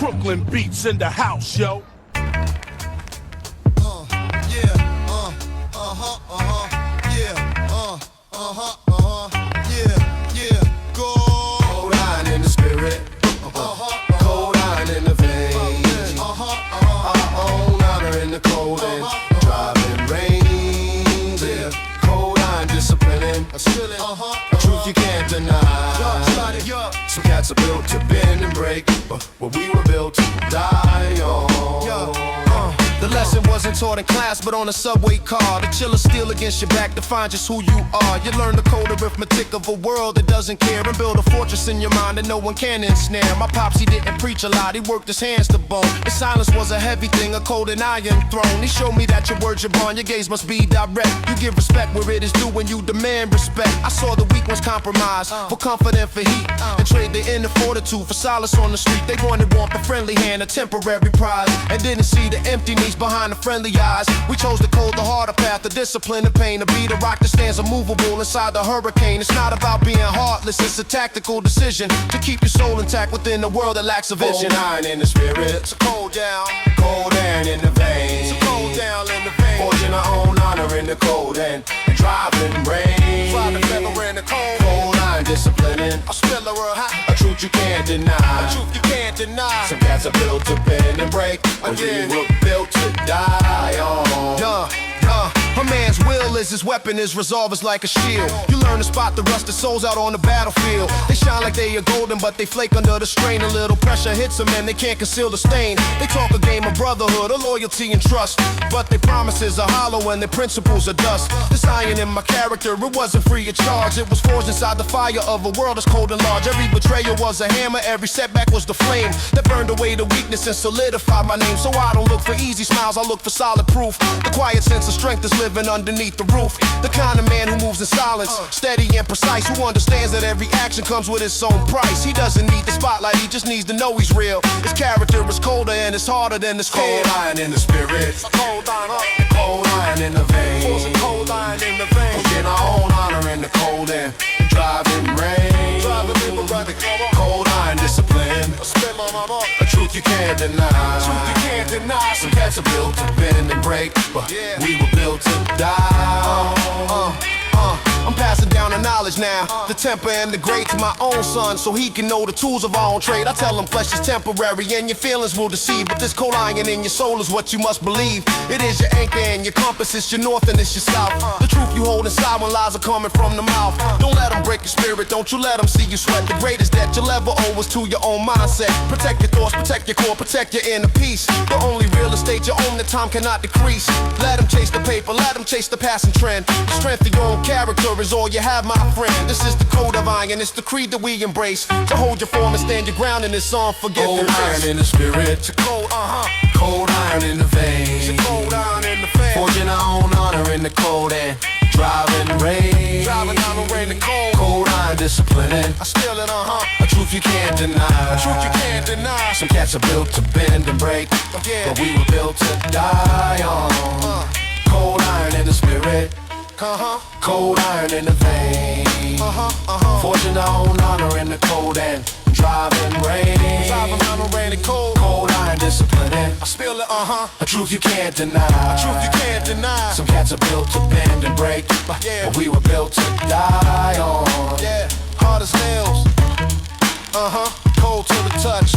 Brooklyn beats in the house, yo. Cold iron in the spirit, cold iron in the veins. Our own honor in the cold and driving rain. Cold iron disciplining, a truth you can't deny. Some cats are built to bend and break, but we were built to die on. The lesson wasn't taught in class, but on a subway car. The chiller steel against your back to find just who you are. You learn the code arithmetic of a world that doesn't care, and build a fortress in your mind that no one can ensnare. My pops, he didn't preach a lot, he worked his hands to bone. His silence was a heavy thing, a cold and iron throne. He showed me that your words, your bond, your gaze must be direct. You give respect where it is due when you demand respect. I saw the weak ones compromise for comfort and for heat, and trade their inner fortitude for solace on the street. They wanted warmth, a friendly hand, a temporary prize, and didn't see the emptiness behind the friendly eyes. We chose the cold, the harder path, the discipline, the pain, to be the rock that stands immovable inside the hurricane. It's not about being heartless, it's a tactical decision to keep your soul intact within a world that lacks a vision. Cold iron in the spirit, so cold down, cold iron in the veins, so cold down in the veins. Forging our own honor in the cold and driving rain. Driving feather in the cold, cold iron disciplining, a spiller a truth you can't deny, a truth you can't deny. Some cats are built to bend and break, but we were built to die on. A man's will is his weapon, his resolve is like a shield. You learn to spot the rusted souls out on the battlefield. They shine like they are golden, but they flake under the strain. A little pressure hits them and they can't conceal the stain. They talk a game of brotherhood, of loyalty and trust, but their promises are hollow and their principles are dust. This iron in my character, it wasn't free of charge. It was forged inside the fire of a world that's cold and large. Every betrayal was a hammer, every setback was the flame that burned away the weakness and solidified my name. So I don't look for easy smiles, I look for solid proof. The quiet sense of strength is living underneath the roof. The kind of man who moves in silence, steady and precise, who understands that every action comes with its own price. He doesn't need the spotlight, he just needs to know he's real. His character is colder and it's harder than this cold iron in the spirit, cold iron in the veins, cold iron in the veins. Forgetting our own honor in the cold and driving rain. Cold iron discipline, a truth you can't deny. Some cats are built to bend and break, but we were built to die. I'm passing down the knowledge now, the temper and the grade to my own son, so he can know the tools of our own trade. I tell him flesh is temporary and your feelings will deceive, but this cold iron in your soul is what you must believe. It is your anchor and your compass, it's your north and it's your south. The truth you hold inside when lies are coming from the mouth. Don't let them break your spirit, don't you let them see you sweat. The greatest debt you'll ever owe is to your own mindset. Protect your thoughts, protect your core, protect your inner peace. The only real estate you own that time cannot decrease. Let them chase the paper, let them chase the passing trend. The strength of your own character is all you have, my friend. This is the code of iron, it's the creed that we embrace. To hold your form and stand your ground in this unforgiving race. Cold iron in the spirit, cold iron in the veins, cold iron in the veins. Forging our own honor in the cold and driving rain. Cold iron disciplining, I steal it, a truth you can't deny. Some cats are built to bend and break, but we were built to die on. Cold iron in the spirit, cold iron in the vein, forging our own honor in the cold and driving rain. Cold iron disciplining, I spill it, a truth you can't deny. Some cats are built to bend and break, but we were built to die on. Hard as nails, cold to the touch.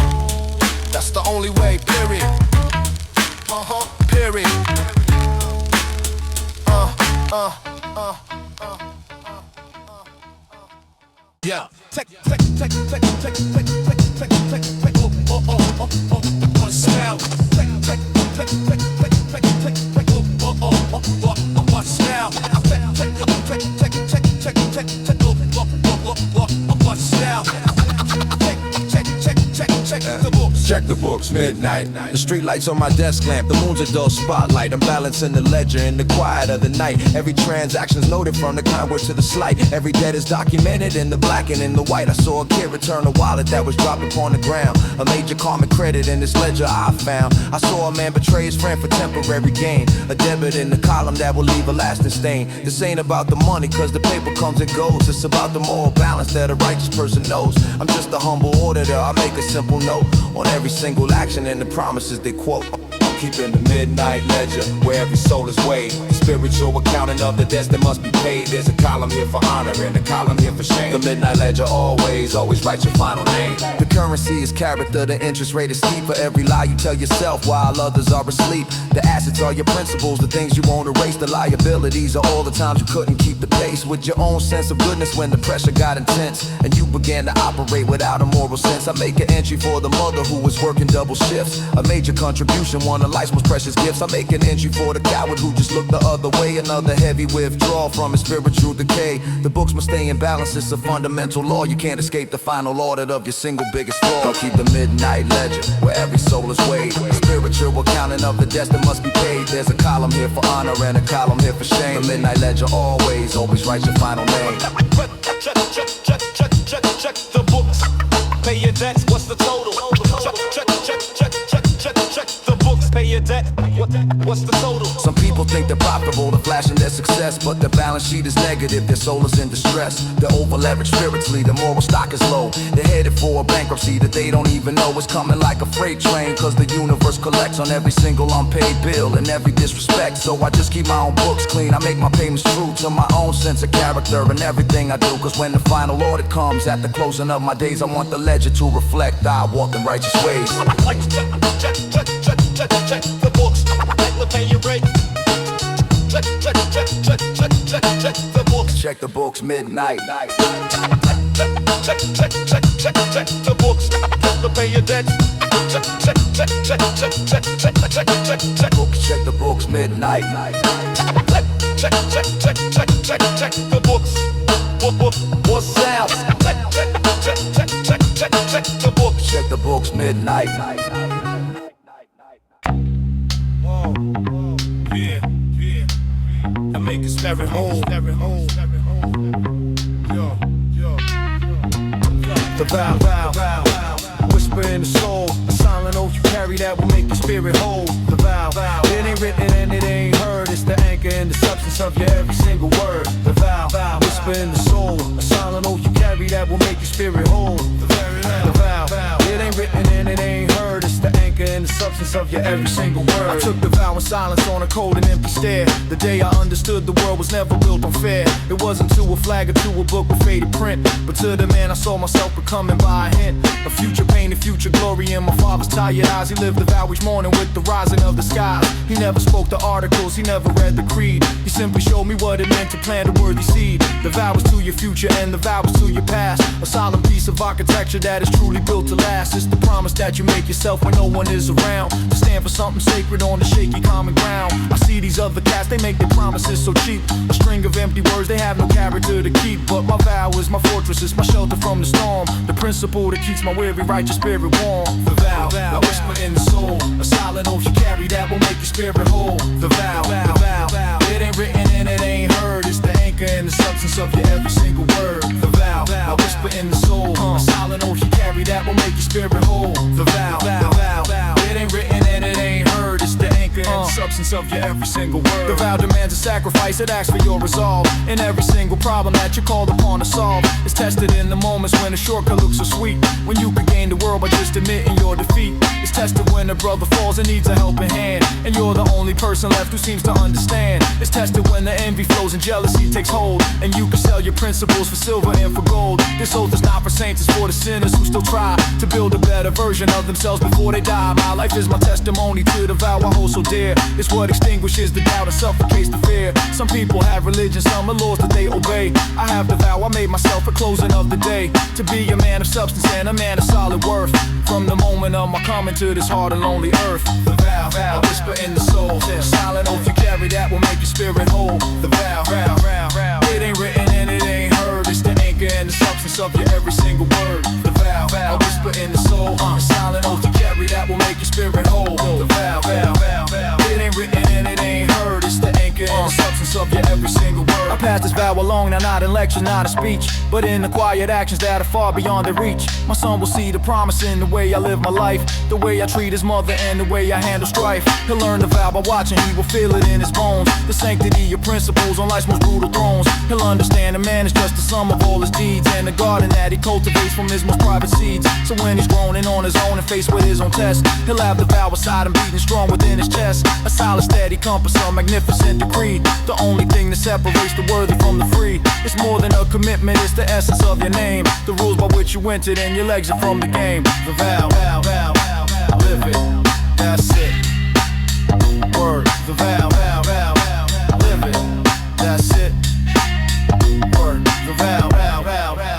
That's the only way, period. Period. Yeah. Check the books, midnight. The street lights on my desk lamp, the moon's a dull spotlight. I'm balancing the ledger in the quiet of the night. Every transaction's noted from the kind word to the slight. Every debt is documented in the black and in the white. I saw a kid return a wallet that was dropped upon the ground. A major karmic credit in this ledger I found. I saw a man betray his friend for temporary gain. A debit in the column that will leave a lasting stain. This ain't about the money cause the paper comes and goes. It's about the moral balance that a righteous person knows. I'm just a humble auditor, I make a simple note on every single action and the promises they quote. Keeping the midnight ledger where every soul is weighed. Spiritual accounting of the debts that must be paid. There's a column here for honor and a column here for shame. The midnight ledger always write your final name. The currency is character, the interest rate is steep. For every lie you tell yourself while others are asleep. The assets are your principles, the things you won't erase. The liabilities are all the times you couldn't keep the pace with your own sense of goodness when the pressure got intense and you began to operate without a moral sense. I make an entry for the mother who was working double shifts. A major contribution, one of life's most precious gifts. I make an entry for the coward who just looked the other way. Another heavy withdrawal from his spiritual decay. The books must stay in balance, it's a fundamental law. You can't escape the final audit of your single biggest flaw. Don't keep the midnight ledger where every soul is weighed. Spiritual accounting of the debts that must be paid. There's a column here for honor and a column here for shame. The midnight ledger always write your final name. Check the books, pay your debts, what's the total? Check the books, pay your debt, what's the total? Some people think they're profitable, they're flashing their success, but their balance sheet is negative, their soul is in distress. They're over-leveraged spiritually, their moral stock is low. They're headed for a bankruptcy that they don't even know is coming like a freight train, cause the universe collects on every single unpaid bill and every disrespect. So I just keep my own books clean, I make my payments true to my own sense of character and everything I do. Cause when the final audit comes at the closing of my days, I want the ledger to reflect I walk in righteous ways. Check the books, like pay your rate. Check the books. Check the books, midnight. Check the books, pay your debts. Check the books, midnight. Check the books. What's out? Check the books. Check the books, midnight. I make it very whole. The vow, whisper in the soul. A silent oath you carry that will make your spirit whole. The vow, it ain't written and it ain't heard. It's the anchor and the substance of your every single word. The vow, whisper in the soul. A silent oath you carry that will make your spirit whole. The vow, it ain't written and it ain't heard. It's the anchor and the substance of your every single word. I took the vow in silence on a cold and empty stare. The day I understood the world was never built on fair. It wasn't to a flag or to a book with faded print, but to the man I saw myself becoming by a hint. A future pain and future glory in my father's tired eyes. He lived the vow each morning with the rising of the skies. He never spoke the articles, he never read the creed. He simply showed me what it meant to plant a worthy seed. The vow is to your future and the vow is to your past. A solemn piece of architecture that is truly built to last. It's the promise that you make yourself when no one is around, to stand for something sacred on the shaky common ground. I see these other cats, they make their promises so cheap. A string of empty words, they have no character to keep. But my vow is my fortress, it's my shelter from the storm. The principle that keeps my weary righteous spirit warm. The vow, a whisper in the soul. A silent oath you carry that will make your spirit whole. The vow, it ain't written and it ain't heard. It's the anchor and the substance of your every single word. The vow, a whisper in the soul. A silent oath you carry that will make your spirit whole. The vow, it ain't written and it ain't heard. It's the anchor and the substance of your every single word. The vow demands a sacrifice, it asks for your resolve. In every single problem that you're called upon to solve, it's tested in the moments when a shortcut looks so sweet. When you can gain the world by just admitting your defeat. It's tested when a brother falls and needs a helping hand, and you're the only person left who seems to understand. It's tested when the envy flows and jealousy takes hold, and you can sell your principles for silver and for gold. This oath is not for saints, it's for the sinners who still try to build a better version of themselves before they die. My life is my testimony to the vow I hold so dear. It's what extinguishes the doubt and suffocates the fear. Some people have religion, some are laws that they obey. I have the vow I made myself at closing of the day, to be a man of substance and a man of solid worth. From the moment of my coming to this hard and lonely earth. The vow, a whisper in the soul. Silent oath you carry that will make your spirit whole. The vow, it ain't written and it ain't heard. It's the anchor and the substance of your every single word. The vow, a whisper in the soul. Silent oath you carry that will make your spirit whole. The vow, it ain't written and it ain't heard. It's the anchor and the substance of your every single word. I pass this vow along, now not in lecture, not in speech, but in the quiet actions that are far beyond their reach. My son will see the promise in the way I live my life, the way I treat his mother and the way I handle strife. He'll learn the vow by watching, he will feel it in his bones, the sanctity of principles on life's most brutal thrones. He'll understand a man is just the sum of all his deeds, and the garden that he cultivates from his most private seeds. So when he's grown and on his own and faced with his own test, he'll have the vow aside and beating strong within his chest. A solid, steady compass, a magnificent decree. The only thing that separates the worthy from the free. It's more than a commitment, it's the essence of your name, the rules by which you entered and your legs are from the game. The vow, live it, that's it. Word, the vow, live it, that's it. Word, the vow, the vow,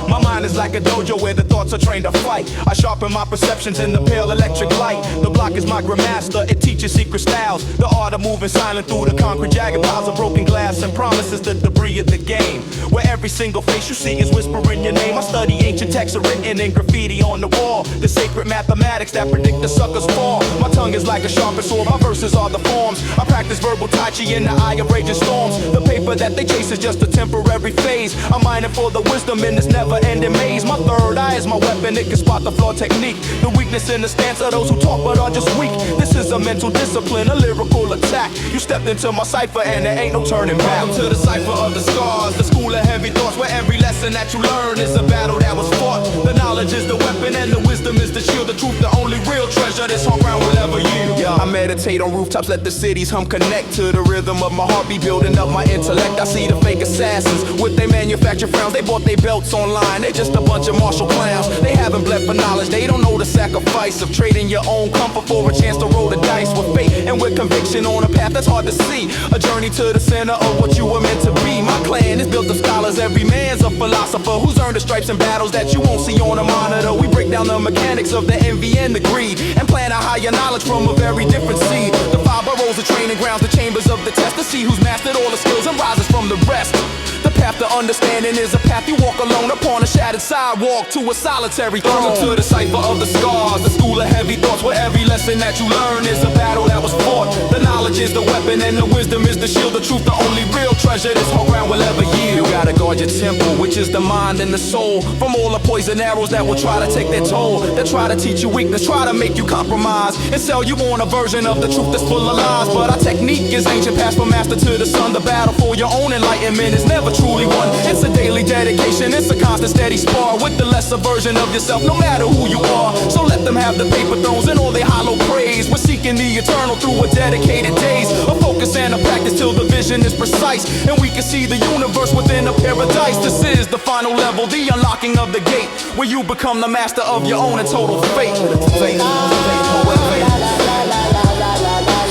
My mind is like a dojo where the thoughts are trained to fight. I sharpen my perceptions in the pale electric light. The block is my grandmaster, it teaches secret styles. The art of moving silent through the concrete jagged piles of broken glass and promises the debris of the game. Where every single face you see is whispering your name. I study ancient texts written in graffiti on the wall. The sacred mathematics that predict the sucker's fall. My tongue is like a sharpened sword, my verses are the forms. I practice verbal tai chi in the eye of raging storms. The paper that they chase is just a temporary phase. I'm mining for the wisdom in this never-ending maze. My third eye is my weapon, it can spot the flaw technique. The weakness in the stance of those who talk but are just weak. This is a mental discipline, a lyrical attack. You stepped into my cipher and there ain't no turning back. Welcome to the Cipher of the Scars, the school of heavy thoughts, where every lesson that you learn is a battle that was fought. The knowledge is the weapon and the wisdom is the shield. The truth, the only real treasure this whole ground will ever yield. I meditate on rooftops, let the cities hum, connect to the rhythm of my heartbeat, building up my intellect. I see the fake assassins with their manufactured frowns. They bought their belts online, they just a bunch of martial clowns. They haven't bled for knowledge, they don't know the sacrifice of trading your own comfort for a chance to roll the dice with fate and with conviction on a path that's hard to see. A journey to the center of what you were meant to be. My clan is built of scholars, every man's a philosopher who's earned the stripes and battles that you won't see on a monitor. We break down the mechanics of the envy and the greed and plan a higher knowledge from a very different seed. The five boroughs are training grounds, the chambers of the test, to see who's mastered all the skills and rises from the rest. The path to understanding is a path you walk alone upon a shattered sidewalk to a solitary throne. Welcome to the Cipher of the Scars, the school of heavy thoughts, where every lesson that you learn is a battle that was fought. The knowledge is the weapon and the wisdom is the shield. The truth, the only real treasure this whole ground will ever yield. You gotta guard your temple, which is the mind and the soul, from all the poison arrows that will try to take their toll. They try to teach you weakness, try to make you compromise, and sell you on a version of the truth that's full of lies. But our technique is ancient, passed from master to the son. The battle for your own enlightenment is never truly won. It's a daily dedication, it's a constant steady spar with the lesser version of yourself, no matter who you are. So let them have the paper thrones and all their hollow praise. We're seeking the eternal through a dedicated days, a focus and a practice till the vision is precise, and we can see the universe within a paradise. This is the final level, the unlocking of the gate, where you become the master of your own and total fate.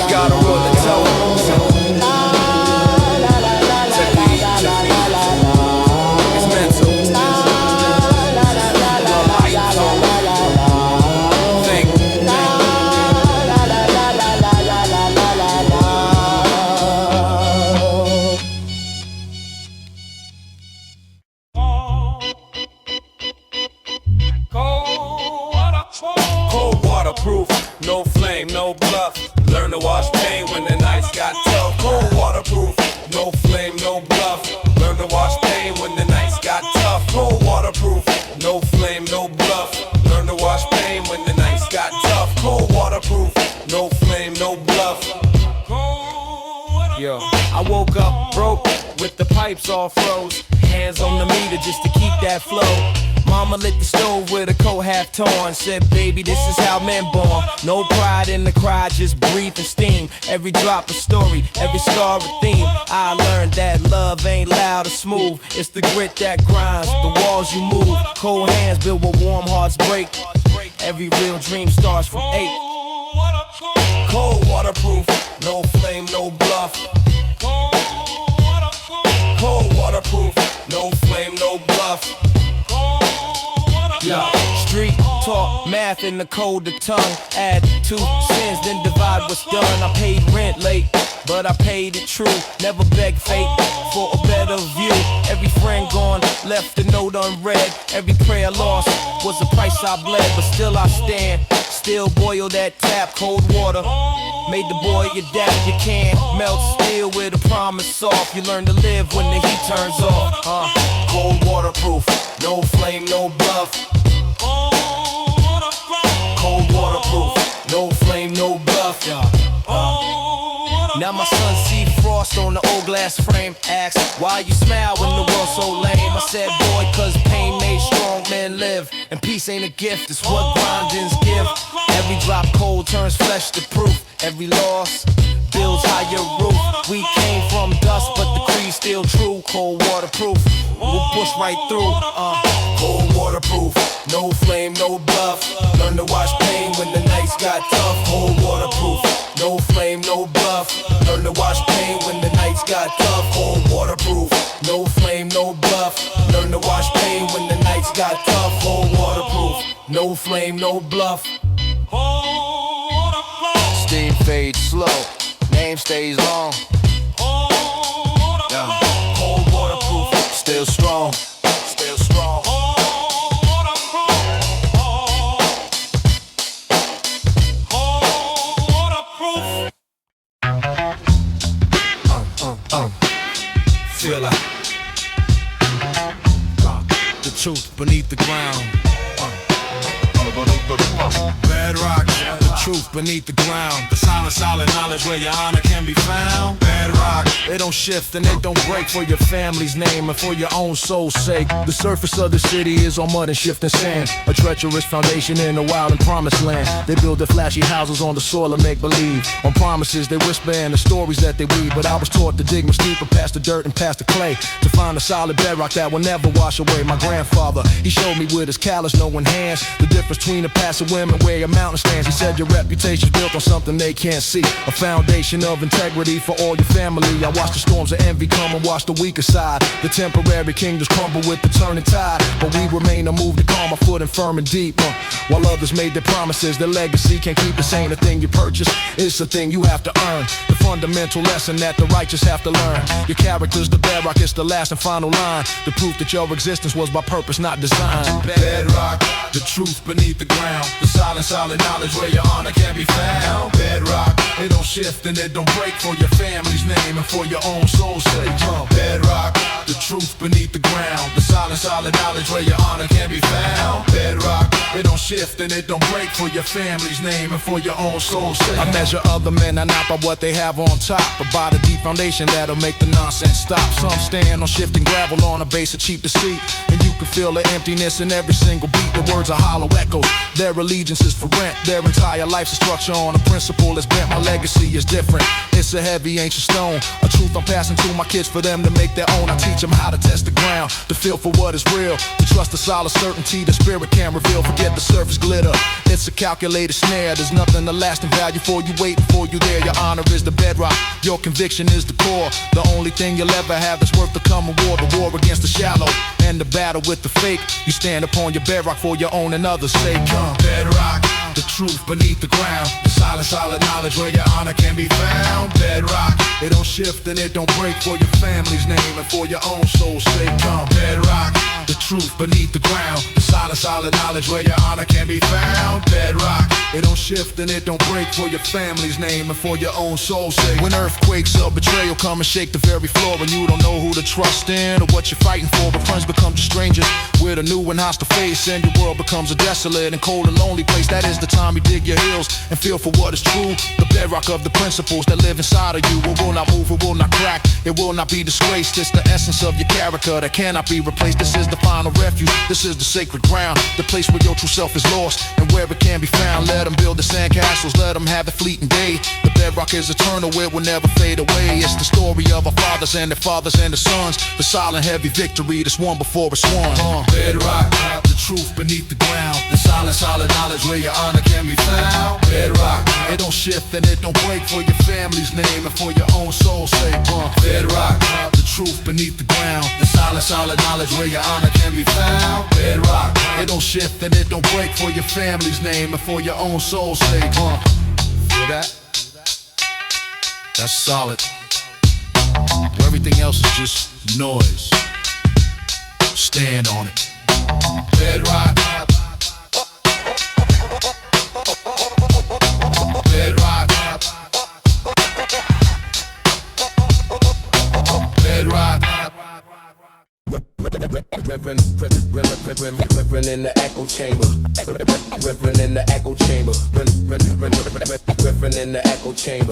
Got a road to tell. No flame, no bluff. Learn to wash pain when the nights got tough. Cold waterproof. No flame, no bluff. Learn to wash pain when the nights got tough. Cold waterproof. No flame, no bluff. Learn to wash pain when the nights got tough. Cold waterproof. No flame, no bluff. Yo, I woke up broke with the pipes all froze. Hands on the meter just to keep that flow. Mama lit the stove with a coat half torn. Said, baby, this is how men born. No pride in the cry, just breathe and steam. Every drop a story, every scar a theme. I learned that love ain't loud or smooth. It's the grit that grinds, the walls you move. Cold hands build where warm hearts break. Every real dream starts from 8. Cold waterproof, no flame, no bluff. Cold waterproof, no flame, no bluff. Yeah. Street talk math in the code of tongue. Add 2 sins, then divide what's done. I paid rent late, but I paid it true. Never beg fate for a better view. Every friend gone, left a note unread. Every prayer lost was a price I bled, but still I stand. Still boil that tap, cold water. Made the boy adapt. You can't melt steel with a promise soft. You learn to live when the heat turns off. Cold waterproof, no flame, no bluff. Cold waterproof, no flame, no bluff. Now my son see frost on the old glass frame. Asks, why you smile when the world's so lame? I said, boy, cause pain made strong men live. And peace ain't a gift, it's what grindings give. Every drop cold turns flesh to proof. Every loss builds higher roof. We came from dust, but the creed's still true. Cold waterproof, we'll push right through. Cold waterproof, no flame, no bluff. Learn to watch pain when the nights got tough. Cold waterproof, no flame, no bluff. Learn to watch pain when the nights got tough. Cold waterproof, no flame, no bluff. Learn to watch pain when the nights got tough. Cold waterproof, no flame, no bluff. Steam fades slow, name stays long. Yeah. Cold waterproof, still strong, still strong. Feel like the truth beneath the ground. Bedrock, the truth beneath the ground. The solid knowledge where your honor can be found. Bedrock, it don't shift and it don't break for your family's name and for your own soul's sake. The surface of the city is all mud and shifting sand. A treacherous foundation in the wild and promised land. They build their flashy houses on the soil of make-believe. On promises they whisper and the stories that they weave. But I was taught to dig much deeper past the dirt and past the clay, to find a solid bedrock that will never wash away. My grandfather, he showed me with his callous knowing hands the difference between a passive women where your mountain stands. He said your reputation's built on something they can't see. A foundation of integrity for all your family. I watched the storms of envy come and watch the weaker side. The temporary kingdoms crumble with the turning tide, but we remain unmoved to calm our footing firm and deep. While others made their promises, their legacy can't keep. This ain't a thing you purchase, it's a thing you have to earn. The fundamental lesson that the righteous have to learn. Your character's the bedrock, it's the last and final line. The proof that your existence was by purpose, not design. Bedrock, the truth beneath the ground. The solid knowledge where your honor can be found. Bedrock, it don't shift and it don't break for your family's name and for your own soul's sake. Bedrock, the truth beneath the ground. The solid knowledge where your honor can be found. Bedrock, it don't shift and it don't break for your family's name and for your own soul's sake. I measure other men and not by what they have on top, but by the deep foundation that'll make the nonsense stop. Some stand on shifting gravel on a base of cheap deceit, and you can feel the emptiness in every single beat. The words are hollow echoes, their allegiance is for rent. Their entire life's a structure on a principle that's bent. My legacy is different, it's a heavy ancient stone. A truth I'm passing to my kids for them to make their own. I teach them how to test the ground, to feel for what is real, to trust the solid certainty the spirit can reveal. Forget the surface glitter, it's a calculated snare. There's nothing of lasting value for you waiting for you there. Your honor is the bedrock, your conviction is the core. The only thing you'll ever have that's worth the common war. The war against the shallow and the battle with the fake. You stand upon your bedrock for your own and others' sake. Bedrock, the truth beneath the ground. The solid knowledge where your honor can be found. Bedrock, it don't shift and it don't break for your family's name and for your own soul's sake. Bedrock, the truth beneath the ground. The solid knowledge where your honor can be found. Bedrock, it don't shift and it don't break for your family's name and for your own soul's sake. When earthquakes or betrayal come and shake the very floor, and you don't know who to trust in or what you're fighting for, but friends become just strangers with a new and hostile face, and your world becomes a desolate and cold and lonely place. That is the time you dig your heels and feel for what is true. The bedrock of the principles that live inside of you. It will not move, it will not crack, it will not be disgraced. It's the essence of your character that cannot be replaced. This is the final refuge, this is the sacred ground, the place where your true self is lost and where it can be found. Let them build the sandcastles, let them have a fleeting day. The bedrock is eternal, it will never fade away. It's the story of our fathers and their fathers and their sons, the silent heavy victory that's won before it's won. Bedrock, the truth beneath the ground. The solid knowledge where your honor can be found. Bedrock, it don't shift and it don't break for your family's name and for your own soul's sake. Bedrock, the truth beneath the ground. The solid knowledge where your honor can be found. Bedrock, it don't shift and it don't break for your family's name and for your own soul's sake. Feel that? That's solid. Everything else is just noise. Stand on it. Bedrock. Bedrock. Bedrock. Reverend in the echo chamber. Reverend in the echo chamber. Reverend in the echo chamber.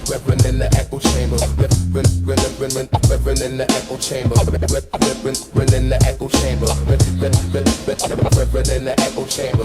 Reverend in the echo chamber. Reverend in the echo chamber. Reverend in the echo chamber. Reverend in the echo chamber.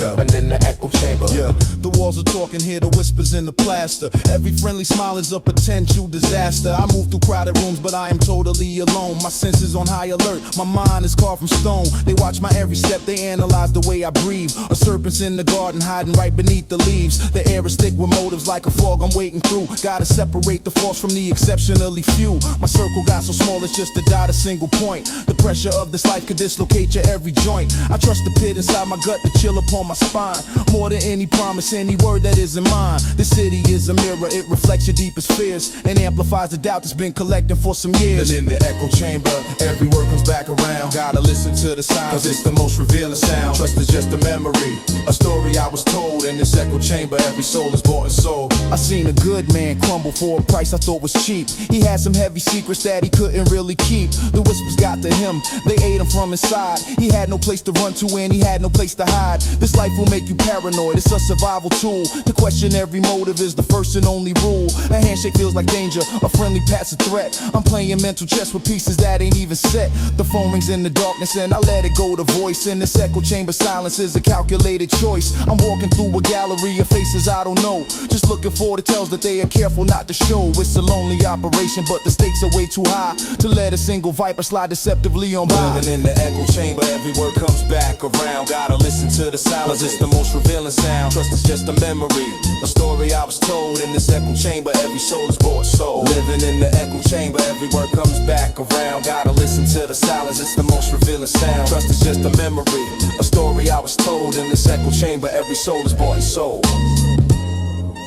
Reverend in the echo chamber. Yeah, the walls are talking, hear the whispers in the plaster. Every friendly smile is a potential disaster. I move through crowded rooms, but I am totally alone. My senses on high alert, my mind is carved from stone. They watch my every step, they analyze the way I breathe. A serpent's in the garden hiding right beneath the leaves. The air is thick with motives like a fog I'm wading through. Gotta separate the false from the exceptionally few. My circle got so small it's just a dot, a single point. The pressure of this life could dislocate your every joint. I trust the pit inside my gut to chill upon my spine. More than any promise, any word that isn't mine. This city is a mirror, it reflects your deepest fears and amplifies the doubt that's been collecting for some years. And in the echo chamber, every word comes back around. Gotta listen to the sound, cause it's the most revealing sound. Trust is just a memory, a story I was told. In this echo chamber, every soul is bought and sold. I seen a good man crumble for a price I thought was cheap. He had some heavy secrets that he couldn't really keep. The whispers got to him, they ate him from inside. He had no place to run to and he had no place to hide. This life will make you paranoid, it's a survival tool. To question every motive is the first and only rule. A handshake feels like danger, a friendly pat's a threat. I'm playing mental chess with pieces that ain't even set. The phone rings in the darkness and I let it go to voice. In this echo chamber, silence is a calculated choice. I'm walking through a gallery of faces I don't know, just looking for the tells that they are careful not to show. It's a lonely operation, but the stakes are way too high to let a single viper slide deceptively on by. Living in the echo chamber, every word comes back around. Gotta listen to the silence, it's the most revealing sound. Trust is just a memory, a story I was told. In this echo chamber, every soul is bought soul. Living in the echo chamber, every word comes back around. Gotta listen to the silence, it's the most revealing sound. Trust is just a memory, a story I was told. In this echo chamber, every soul is bought and sold.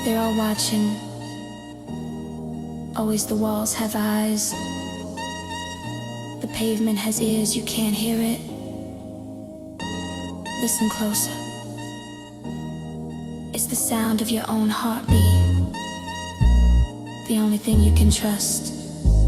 They're all watching. Always the walls have eyes. The pavement has ears, you can't hear it. Listen closer. It's the sound of your own heartbeat. The only thing you can trust.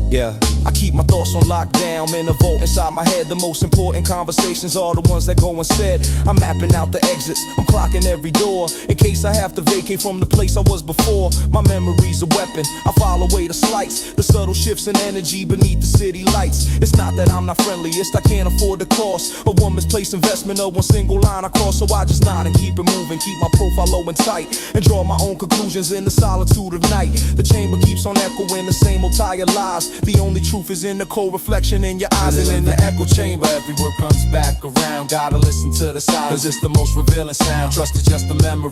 Yeah, I keep my thoughts on lockdown, in a vault inside my head. The most important conversations are the ones that go unsaid. I'm mapping out the exits, I'm clocking every door, in case I have to vacate from the place I was before. My memory's a weapon, I file away the slights, the subtle shifts in energy beneath the city lights. It's not that I'm not friendly, it's I can't afford the cost. A woman's place investment of one single line I cross. So I just nod and keep it moving, keep my profile low and tight, and draw my own conclusions in the solitude of night. The chamber keeps on echoing the same old tired lies. The only truth is in the cold reflection in your eyes. And in the echo chamber, every word comes back around. Gotta listen to the silence, cause it's the most revealing sound. Trust is just a memory,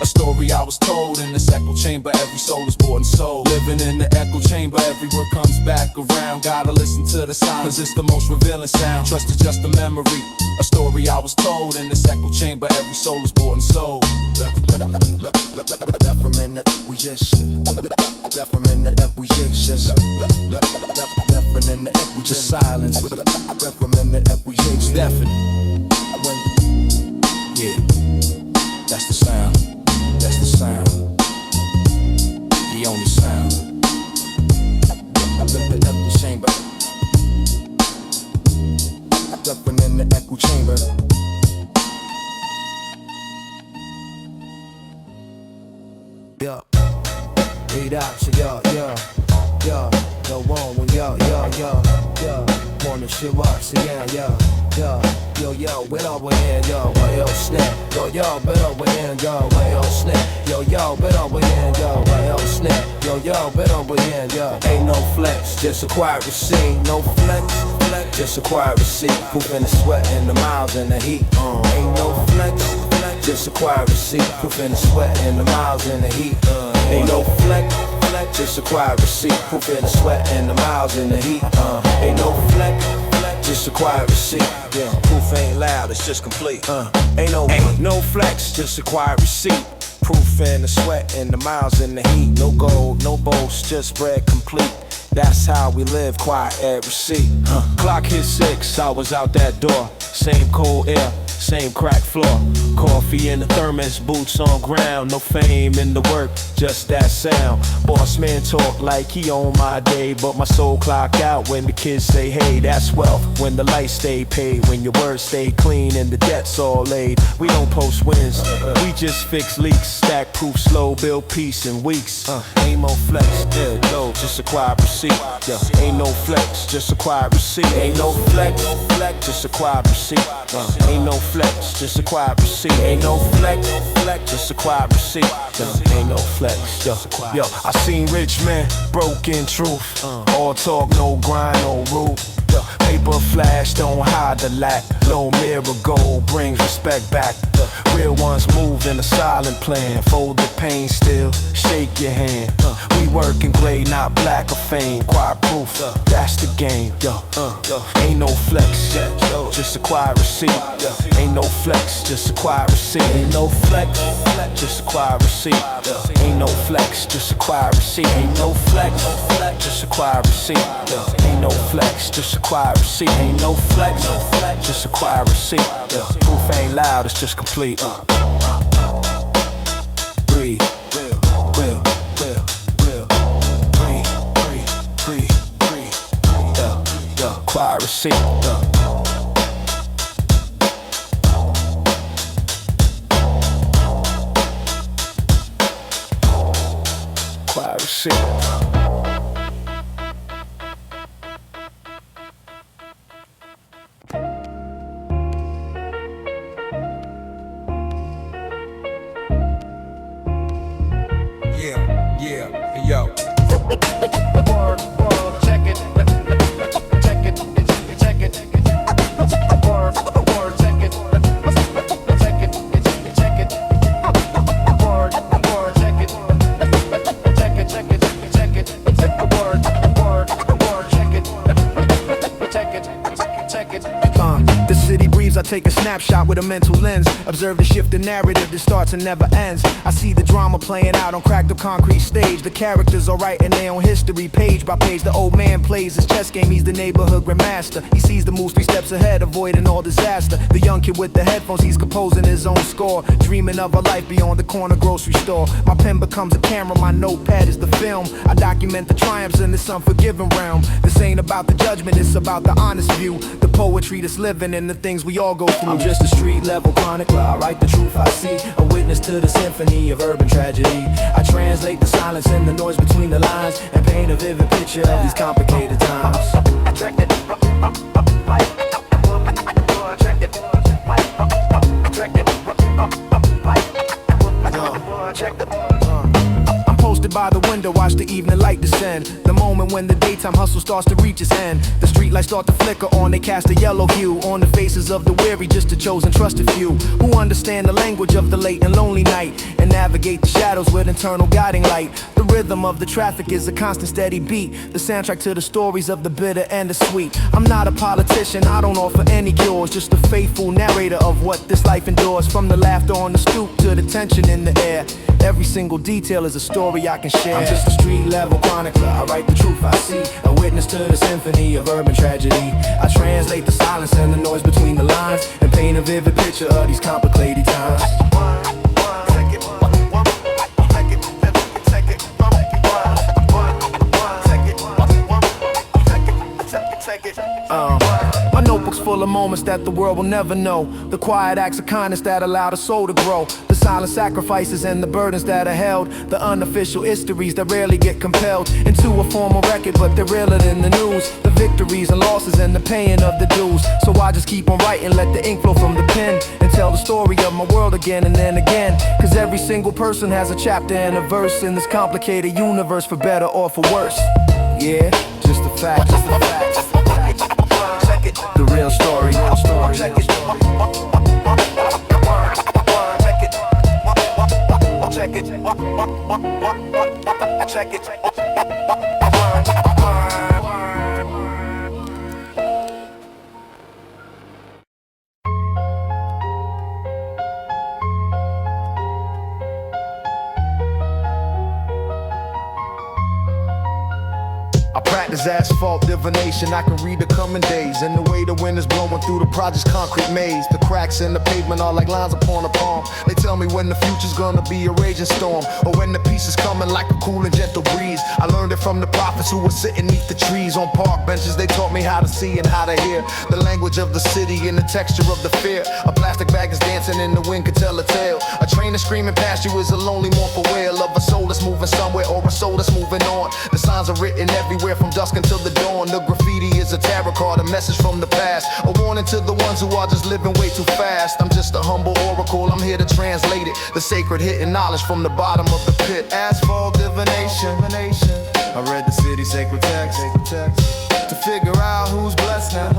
a story I was told. In this echo chamber, every soul is bought and sold. Living in the echo chamber, every word comes back around. Gotta listen to the silence, cause it's the most revealing sound. Trust is just a memory, a story I was told. In this echo chamber, every soul is bought and sold. That from in the acquisition. That from in the acquisition. That from in the acquisition. Just silence. That from in the acquisition. Definitely. Yeah. That's the sound. That's the sound. The only sound. The echo chamber. That from in the echo chamber. Yeah, read out, so yo, no one when yo, wanna shit up, so yo, wait over here, yo, snap, yo, bet over here, yo, snap, yo, bet over here, yo, snap, yo, bet over here, yo, ain't no flex, just a quiet receipt, no flex, just a quiet receipt, proof in the sweat and the miles and the heat, ain't no flex, just a quiet receipt, proof in the sweat and the miles and the heat, ain't no flex, just acquire receipt. Proof in the sweat and the miles in the heat. Ain't no flex, just acquire receipt. Yeah, proof ain't loud, it's just complete. Ain't no flex, just acquire receipt. Proof in the sweat and the miles in the heat. No gold, no boast, just bread complete. That's how we live, quiet at receipt. Clock hit 6, I was out that door. Same cold air, same cracked floor. Coffee in the thermos, boots on ground. No fame in the work, just that sound. Boss man talk like he on my day, but my soul clock out when the kids say hey. That's wealth, when the lights stay paid, when your words stay clean and the debt's all laid. We don't post wins, we just fix leaks. Stack proof slow, build peace in weeks. Ain't no flex, yeah, no, just acquire receipt. Yeah. Ain't no flex, just acquire receipt. Ain't no flex, just acquire receipt. Ain't no flex, just acquire receipt. Ain't no flex, just acquire receipt. Ain't no flex, yo. I seen rich men, broken truth. All talk, no grind, no root. Paper flash, don't hide the lack. No mirror gold brings respect back. Real ones move in a silent plan. Fold the pain still, shake your hand. We working gray, not black or fame. Quiet proof, that's the game. Ain't no flex, just acquire receipt. Ain't no flex, just acquire receipt. Ain't no flex, just acquire receipt. Ain't no flex, just acquire receipt. Ain't no flex, just acquire receipt. Ain't no flex, just acquire receipt. Ain't no flex, just acquire receipt. Proof ain't loud, it's just complete. Breathe, real. Breathe. Acquire receipt. Acquire receipt. Yeah, yo. Word, check it. Check it. Check it. Word, check it. Check it. Check it. Word, check it. Check it. Check it. Check it. Word, check it. Check it. Check it. The city breathes, I take a snapshot with a mental lens. Observe the shift in narrative that starts and never ends. I see the drama playing out on cracked up concrete stage. The characters are writing their own history page by page. The old man plays his chess game, he's the neighborhood grandmaster. He sees the moves 3 steps ahead, avoiding all disaster. The young kid with the headphones, he's composing his own score, dreaming of a life beyond the corner grocery store. My pen becomes a camera, my notepad is the film. I document the triumphs in this unforgiving realm. This ain't about the judgment, it's about the honest view. The poetry that's living and the things we all go through. I'm just a street level chronicler, I write the truth I see. A witness to the symphony of urban tragedy. I translate the silence and the noise between the lines and paint a vivid picture of these complicated times. Check it. I'm posted by the window, watch the evening light descend. The moment when the daytime hustle starts to reach its end. The streetlights start to flicker on, they cast a yellow hue on the faces of the weary, just a chosen trusted few who understand the language of the late and lonely night and navigate the shadows with internal guiding light. The rhythm of the traffic is a constant steady beat, the soundtrack to the stories of the bitter and the sweet. I'm not a politician, I don't offer any cures, just a faithful narrator of what this life endures. From the laughter on the stoop to the tension in the air, every single detail is a story I can share. I'm just a street level chronicler, I write the truth I see. A witness to the symphony of urban tragedy. I translate the silence and the noise between the lines and paint a vivid picture of these complicated times. My notebook's full of moments that the world will never know. The quiet acts of kindness that allow the soul to grow. The silent sacrifices and the burdens that are held. The unofficial histories that rarely get compelled into a formal record, but they're realer than the news. The victories and losses and the paying of the dues. So I just keep on writing, let the ink flow from the pen, and tell the story of my world again and then again. Cause every single person has a chapter and a verse in this complicated universe, for better or for worse. Yeah, just a fact, just a fact. The real story, Check it. Check it. Check it. is asphalt divination. I can read the coming days and the way the wind is blowing through the project's concrete maze. The cracks in the pavement are like lines upon a palm. They tell me when the future's gonna be a raging storm, or when the peace is coming like a cool and gentle breeze. I learned it from the prophets who were sitting neath the trees. On park benches they taught me how to see and how to hear the language of the city and the texture of the fear. A plastic bag is dancing in the wind could tell a tale. A train is screaming past you is a lonely mournful wail of a soul that's moving somewhere or a soul that's moving on. The signs are written everywhere from dusk until the dawn. The graffiti is a tarot card, a message from the past, a warning to the ones who are just living way too fast. I'm just a humble oracle, I'm here to translate it, the sacred hidden knowledge from the bottom of the pit. Asphalt divination. I read the city's sacred text to figure out who's blessed now,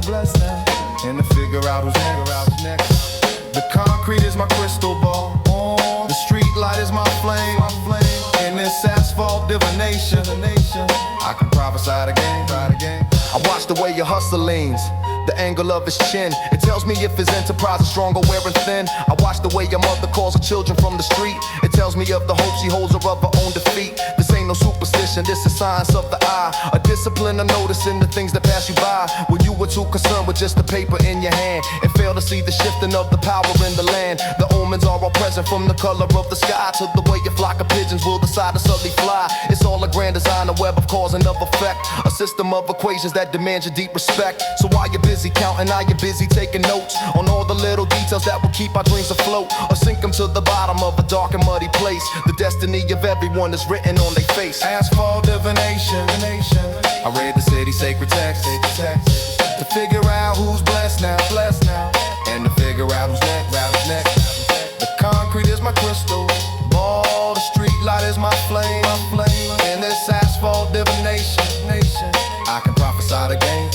and to figure out who's next. The concrete is my crystal ball, the street light is my flame. In this asphalt divination, I can prophesy the game. I watch the way your hustle leans, the angle of his chin. It tells me if his enterprise is strong or wearing thin. I watch the way your mother calls her children from the street. It tells me of the hope she holds her of her own defeat. This ain't no superstition, this is science of the eye. A discipline of noticing the things that pass you by, when you were too concerned with just the paper in your hand, and fail to see the shifting of the power in the land. The omens are all present, from the color of the sky to the way a flock of pigeons will decide to suddenly fly. It's all a grand design, a web of cause and of effect, a system of equations that demand your deep respect. So while you're busy counting, now you're busy taking notes on all the little details that will keep our dreams afloat, or sink them to the bottom of a dark and muddy place. The destiny of everyone is written on their face. Asphalt divination. I read the city's sacred text to figure out who's blessed now, and to figure out who's next. The concrete is my crystal ball, the street light is my flame. In this asphalt divination, I can prophesy the game.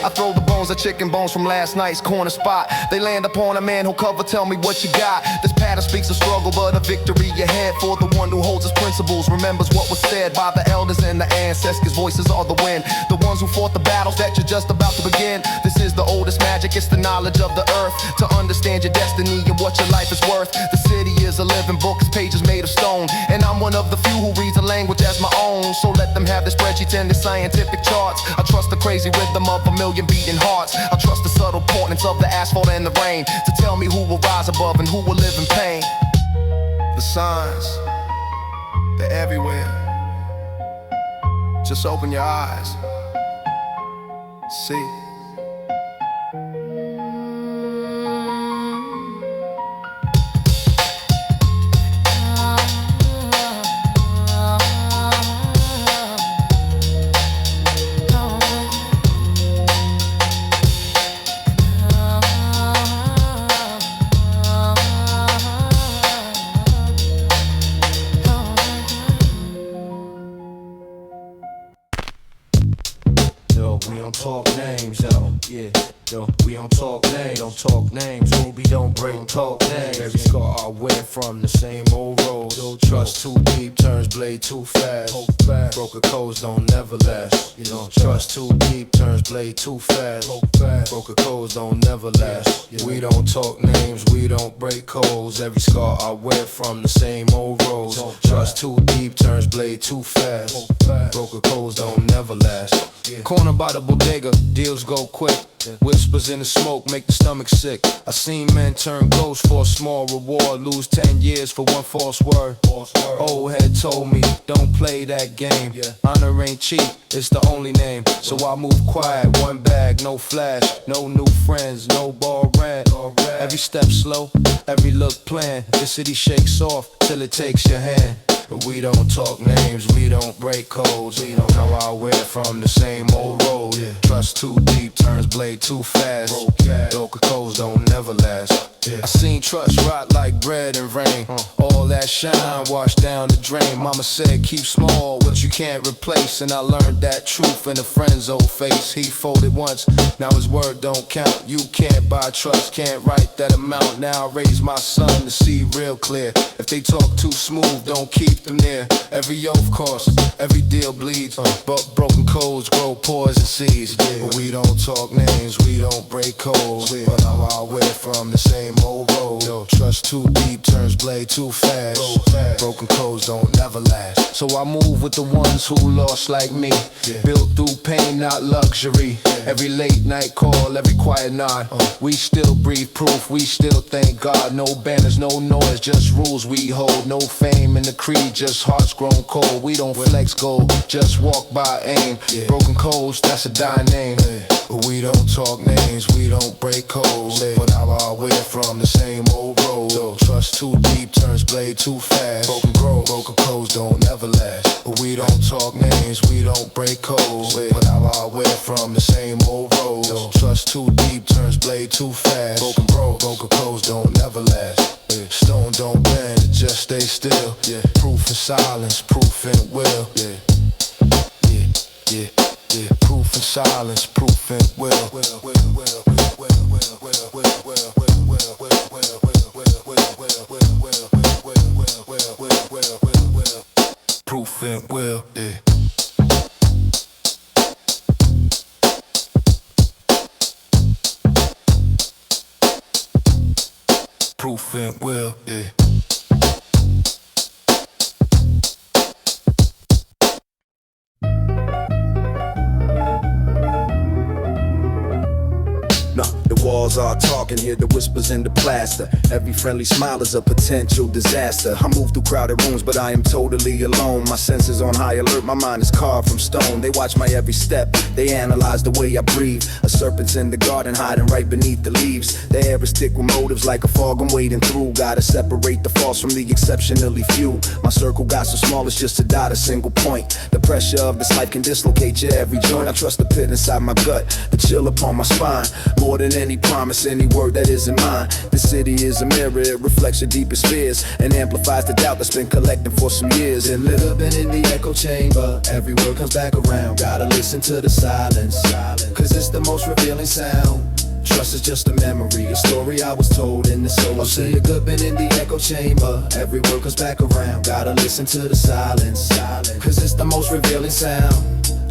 I throw the bones of chicken bones from last night's corner spot. They land upon a man who'll cover, tell me what you got. This pattern speaks of struggle, but a victory ahead for the one who holds his principles, remembers what was said by the elders and the ancestors. Voices are the wind, the ones who fought the battles that you're just about to begin. This is the oldest magic, it's the knowledge of the earth, to understand your destiny and what your life is worth. The city is a living book, its pages made of stone, and I'm one of the few who reads a language as my own. So let them have the spreadsheets and the scientific charts. I trust the crazy rhythm of a million beating hearts. I trust the subtle pointings of the asphalt and the rain to tell me who will rise above and who will live in pain. The signs, they're everywhere. Just open your eyes, see. We don't talk names, yo, yeah. Yo, we don't talk names, Ruby don't break, talk names. Every scar I wear from the same old road. Trust too deep, turns blade too fast. Broken codes don't never last. You know, trust too deep, turns blade too fast. Broken codes don't never last. We don't talk names, we don't break codes. Every scar I wear from the same old road. Trust too deep, turns blade too fast. Broken codes don't never last. Corner by the bodega, deals go quick. Whispers in the smoke make the stomach sick. I seen men turn ghosts for a small reward, lose 10 years for one false word. Old head told me, don't play that game. Honor ain't cheap, it's the only name. So I move quiet, one bag, no flash, no new friends, no ball rent. Every step slow, every look planned. The city shakes off till it takes your hand. But we don't talk names, we don't break codes. We don't know our way from the same old road. Trust too deep, turns blade too fast. Broken codes don't never last. I seen trust rot like bread and rain. All that shine washed down the drain. Mama said keep small what you can't replace, and I learned that truth in a friend's old face. He folded once, now his word don't count. You can't buy trust, can't write that amount. Now I raise my son to see real clear. If they talk too smooth, don't keep keep them near. Every oath costs, every deal bleeds. But broken codes grow poison seeds. But we don't talk names, we don't break codes. But I'm all way from the same old road. Trust too deep turns blade too fast. Broken codes don't never last. So I move with the ones who lost like me. Built through pain, not luxury. Every late night call, every quiet nod. We still breathe proof, we still thank God. No banners, no noise, just rules we hold. No fame in the creed, just hearts grown cold. We don't flex gold, just walk by aim. Broken codes, that's a dying name. But we don't talk names, we don't break codes. But I'm all way from the same old road. Trust too deep turns blade too fast. Broken codes don't never last. But we don't talk names, we don't break codes. But I'm all way from the same old road. Trust too deep turns blade too fast. Broken codes don't never last. Stone don't bend, it just stay still. Proof in silence, proof in will. Proof in silence, proof in will. Proof in will, Proof in will, The walls are talking, hear the whispers in the plaster. Every friendly smile is a potential disaster. I move through crowded rooms, but I am totally alone. My senses on high alert, my mind is carved from stone. They watch my every step, they analyze the way I breathe. A serpent's in the garden, hiding right beneath the leaves. The air is thick with motives like a fog I'm wading through. Gotta separate the false from the exceptionally few. My circle got so small it's just to dot a single point. The pressure of this life can dislocate your every joint. I trust the pit inside my gut, the chill upon my spine. More than any promise, any word that isn't mine. This city is a mirror, it reflects your deepest fears and amplifies the doubt that's been collecting for some years. And living in the echo chamber, every word comes back around. Gotta listen to the silence, cause it's the most revealing sound. Trust is just a memory, a story I was told in the soul. See a good been in the echo chamber, every word comes back around. Gotta listen to the silence, cause it's the most revealing sound.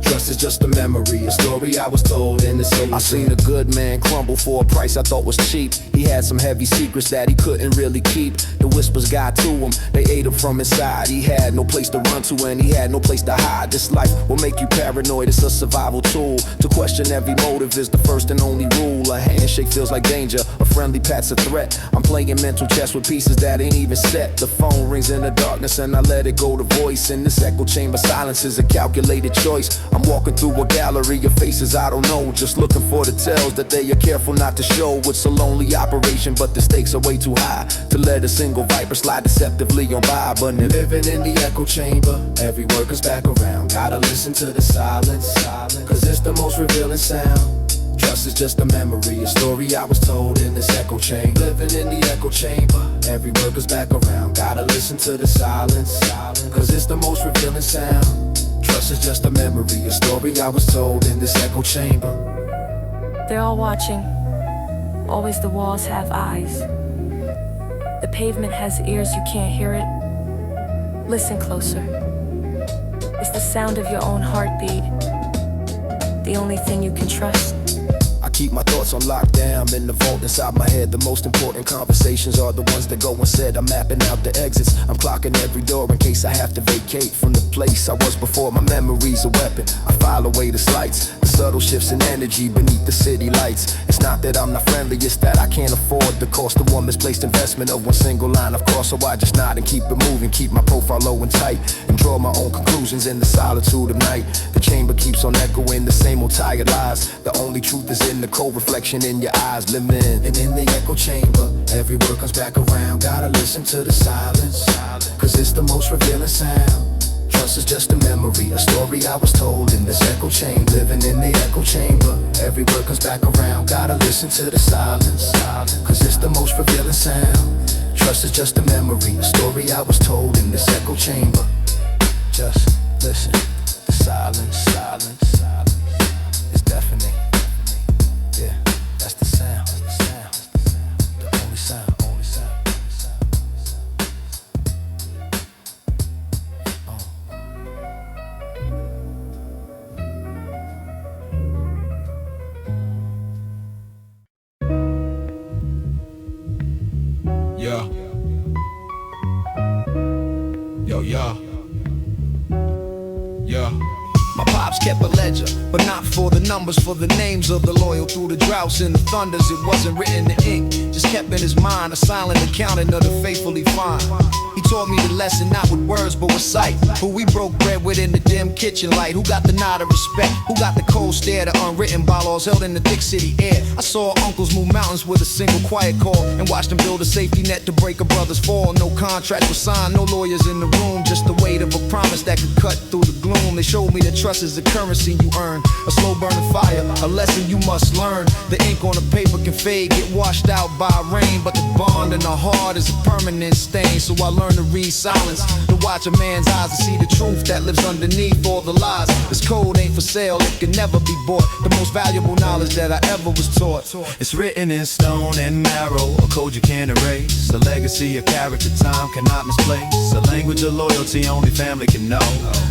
Trust is just a memory, a story I was told in the soul. I seen a good man crumble for a price I thought was cheap. He had some heavy secrets that he couldn't really keep. The whispers got to him, they ate him from inside. He had no place to run to and he had no place to hide. This life will make you paranoid, it's a survival tool. To question every motive is the first and only rule. A handshake feels like danger, a friendly pat's a threat. I'm playing mental chess with pieces that ain't even set. The phone rings in the darkness and I let it go to voice. In this echo chamber, silence is a calculated choice. I'm walking through a gallery of faces I don't know, just looking for the tells that they are careful not to show. It's a lonely operation, but the stakes are way too high to let a single viper slide deceptively on by. But living in the echo chamber, every word comes back around. Gotta listen to the silence, cause it's the most revealing sound. Trust is just a memory, a story I was told in this echo chamber. Living in the echo chamber, every word goes back around. Gotta listen to the silence, cause it's the most revealing sound. Trust is just a memory, a story I was told in this echo chamber. They're all watching. Always the walls have eyes. The pavement has ears, you can't hear it. Listen closer. It's the sound of your own heartbeat. The only thing you can trust. I keep my thoughts on lockdown in the vault inside my head. The most important conversations are the ones that go unsaid. I'm mapping out the exits, I'm clocking every door in case I have to vacate from the place I was before. My memory's a weapon, I file away the slights. The subtle shifts in energy beneath the city lights. It's not that I'm not friendly, it's that I can't afford the cost of one misplaced investment of one single line of course. So I just nod and keep it moving, keep my profile low and tight, and draw my own conclusions in the solitude of night. The chamber keeps on echoing the same old tired lies. The only truth is in the cold reflection in your eyes, living. And in the echo chamber, every word comes back around. Gotta listen to the silence, cause it's the most revealing sound. Trust is just a memory, a story I was told in this echo chamber. Living in the echo chamber, every word comes back around. Gotta listen to the silence, cause it's the most revealing sound. Trust is just a memory, a story I was told in this echo chamber. Just listen, the silence, is deafening. Yeah, that's the sound, the only sound. kept a ledger, but not for the numbers, for the names of the loyal. Through the droughts and the thunders, it wasn't written in ink, just kept in his mind, a silent accounting of the faithfully fine. He taught me the lesson not with words but with sight. Who we broke bread with in the dim kitchen light. Who got the nod of respect, who got the cold stare, the unwritten bylaws held in the thick city air. I saw uncles move mountains with a single quiet call, and watched them build a safety net to break a brother's fall. No contract was signed, no lawyers in the room, just the weight of a promise that could cut through the gloom. They showed me that trust is the currency you earn, a slow burning fire, a lesson you must learn. The ink on the paper can fade, get washed out by rain, but the bond in the heart is a permanent stain. So I learned to read silence, to watch a man's eyes, to see the truth that lives underneath all the lies. This code ain't for sale, it can never be bought. The most valuable knowledge that I ever was taught. It's written in stone and marrow, a code you can't erase, a legacy of character time cannot misplace, a language of loyalty only family can know.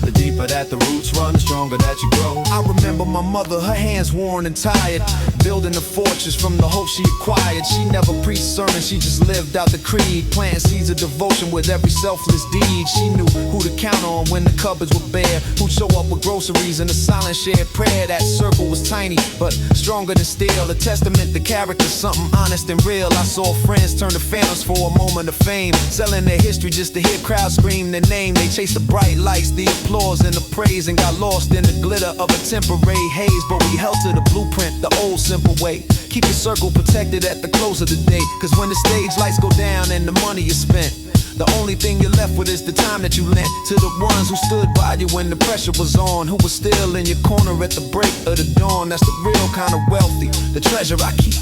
The deeper that the roots run, the stronger that you grow. I remember my mother, her hands worn and tired, building a fortress from the hope she acquired. She never preached sermons, she just lived out the creed, planting seeds of devotion with every selfless deed. She knew who to count on when the cupboards were bare, who'd show up with groceries and a silent shared prayer. That circle was tiny, but stronger than steel, a testament to character, something honest and real. I saw friends turn to phantoms for a moment of fame, selling their history just to hear crowds scream their name. They chased the bright lights, the applause and the praise, and got lost in the glitter of a temporary haze. But we held to the blueprint, the old simple way. Keep your circle protected at the close of the day, cause when the stage lights go down and the money is spent, the only thing you're left with is the time that you lent to the ones who stood by you when the pressure was on, who was still in your corner at the break of the dawn. That's the real kind of wealthy, the treasure I keep,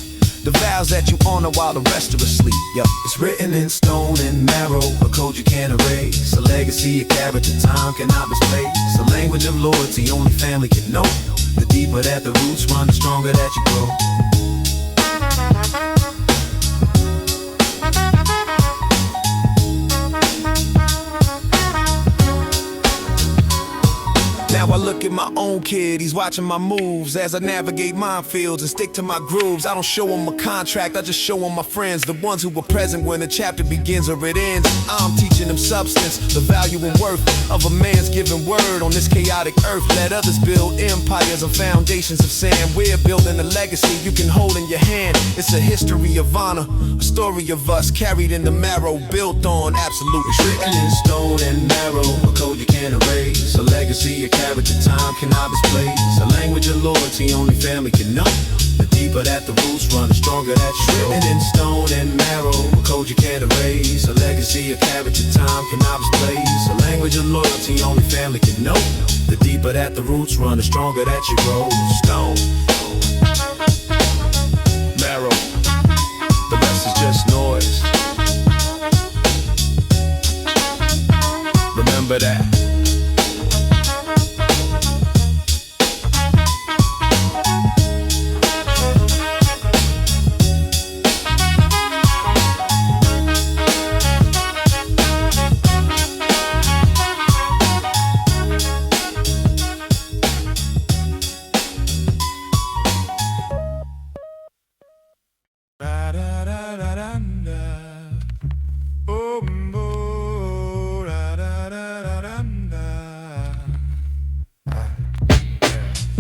the vows that you honor while the rest are asleep. It's written in stone and marrow, a code you can't erase, a legacy of character time cannot misplace, a language of loyalty only family can know. The deeper that the roots run, the stronger that you grow. Now I look at my own kid, he's watching my moves as I navigate minefields and stick to my grooves. I don't show him a contract, I just show him my friends, the ones who were present when the chapter begins or it ends. I'm teaching them substance, the value and worth of a man's given word on this chaotic earth. Let others build empires on foundations of sand. We're building a legacy you can hold in your hand. It's a history of honor, a story of us carried in the marrow, built on absolute truth. Written in stone and marrow, a code you can't erase, a legacy of character time cannot misplace, a language of loyalty only family can know. The deeper that the roots run, the stronger that you grow. Written in stone and marrow, a code you can't erase, a legacy of character time cannot misplace, a language of loyalty only family can know. The deeper that the roots run, the stronger that you grow. Stone, Marrow, the rest is just noise. Remember that.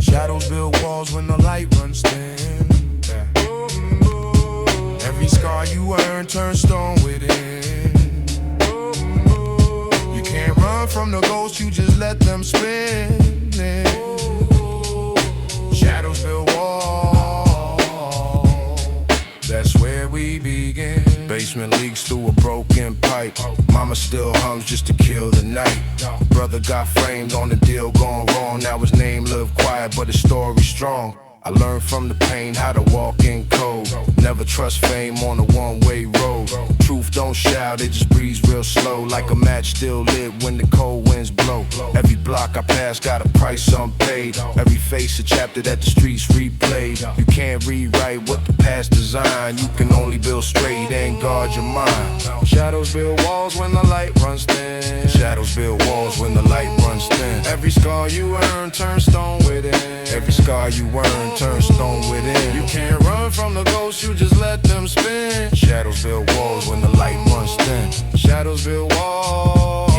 Shadows build walls when the light runs thin. Every scar you earn turns stone within. You can't run from the ghosts, you just let them spin. Shadows build walls, that's where we begin. Basement leaks through a broken pipe. Mama still hums just to kill the night. Brother got framed on the deal gone wrong. Now his name lived quiet, but his story strong. I learned from the pain how to walk in cold. Never trust fame on a one-way road. Truth don't shout, it just breathes real slow. Like a match still lit when the cold winds blow. Every block I pass got a price unpaid. Every face a chapter that the streets replayed. You can't rewrite what the past designed. You can only build straight and guard your mind. Shadows build walls when the light runs thin. Shadows build walls when the light runs thin. Every scar you earn turns stone within. Every scar you earn turns stone within. You can't run from the ghosts, you just let them spin. Shadows build walls when the light runs thin. Shadows build walls,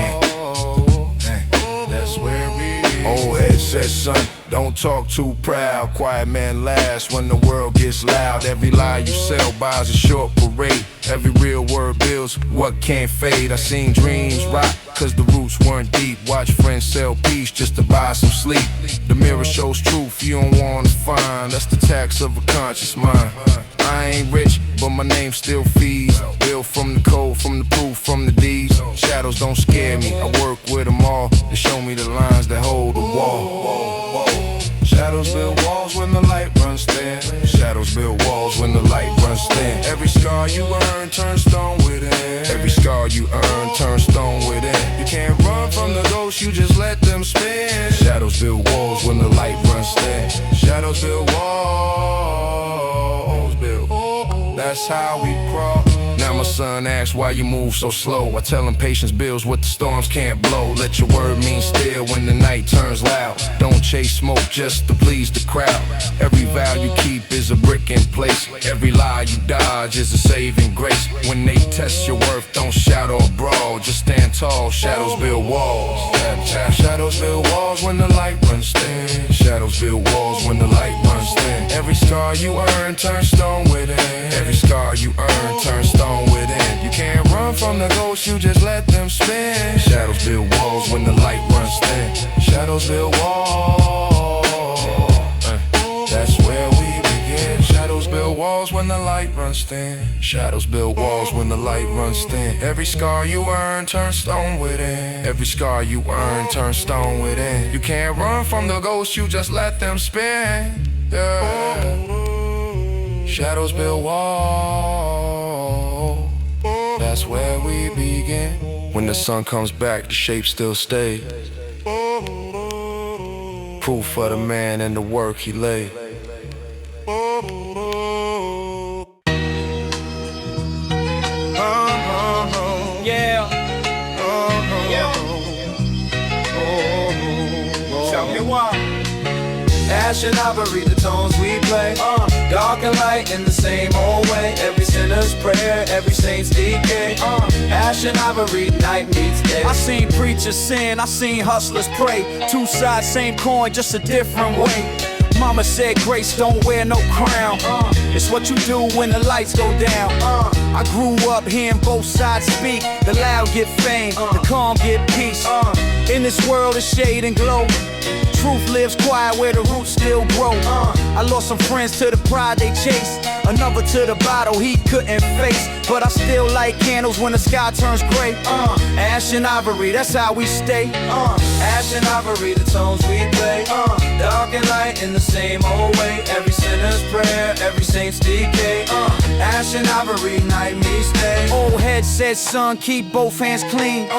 that's where we. Old head say sweat, son. Don't talk too proud. Quiet man last when the world gets loud. Every lie you sell buys a short parade. Every real word builds what can't fade. I seen dreams rock cause the roots weren't deep. Watch friends sell peace just to buy some sleep. The mirror shows truth you don't wanna find. That's the tax of a conscious mind. I ain't rich, but my name still feeds. Built from the code, from the proof, from the deeds. Shadows don't scare me, I work with them all to show me the lines that hold the wall. Shadows build walls when the light runs thin. Shadows build walls when the light runs thin. Every scar you earn turns stone within. Every scar you earn turns stone within. You can't run from the ghosts, you just let them spin. Shadows build walls when the light runs thin. Shadows build walls, build. That's how we crawl. Now my son asks why you move so slow. I tell him patience builds what the storms can't blow. Let your word mean still when the night turns loud. Don't chase smoke just to please the crowd. Every vow you keep is a brick in place. Every lie you dodge is a saving grace. When they test your worth, don't shout or brawl. Just stand tall, shadows build walls. Shadows build walls when the light runs thin. Shadows build walls when the light runs thin. Every scar you earn turns stone within. Every scar you earn turns stone within. You can't run from the ghosts, you just let them spin. Shadows build walls when the light runs thin. Shadows build walls. That's where we begin. Shadows build walls when the light runs thin. Shadows build walls when the light runs thin. Every scar you earn turns stone within. Every scar you earn turns stone within. You can't run from the ghosts, you just let them spin. Yeah. Shadows build walls. That's where we begin. When the sun comes back, the shape still stays. Proof for the man and the work he laid. Yeah. Tell me why. Ash and Ivory, the tones we play. Dark and light in the same old way. Every sinner's prayer, every saint's decay. Ash and Ivory, night meets day. I seen preachers sin, I seen hustlers pray. Two sides, same coin, just a different way. Mama said grace don't wear no crown. It's what you do when the lights go down. I grew up hearing both sides speak. The loud get fame, the calm get peace. In this world of shade and glow, truth lives quiet where the roots still grow. I lost some friends to the pride they chase. Another to the bottle he couldn't face. But I still light candles when the sky turns gray. Ash and Ivory, that's how we stay. Ash and Ivory, the tones we play. Dark and light in the same old way. Every sinner's prayer, every saint's decay. Ash and Ivory, night meets day. Old head said, son, keep both hands clean.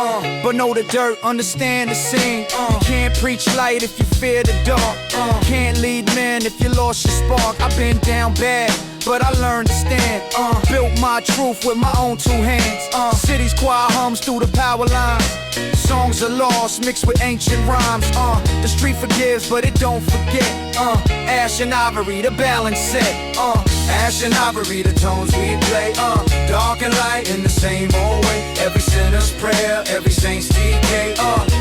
But know the dirt, understand the scene. You can't preach light if you fear the dark. Can't lead men if you lost your spark. I've been down bad, but I learned to stand. Built my truth with my own two hands. City's choir hums through the power lines. Songs are lost, mixed with ancient rhymes. The street forgives, but it don't forget. Ash and Ivory, the balance set. Ash and Ivory, the tones we play. Dark and light in the same old way. Every sinner's prayer, every saint's decay.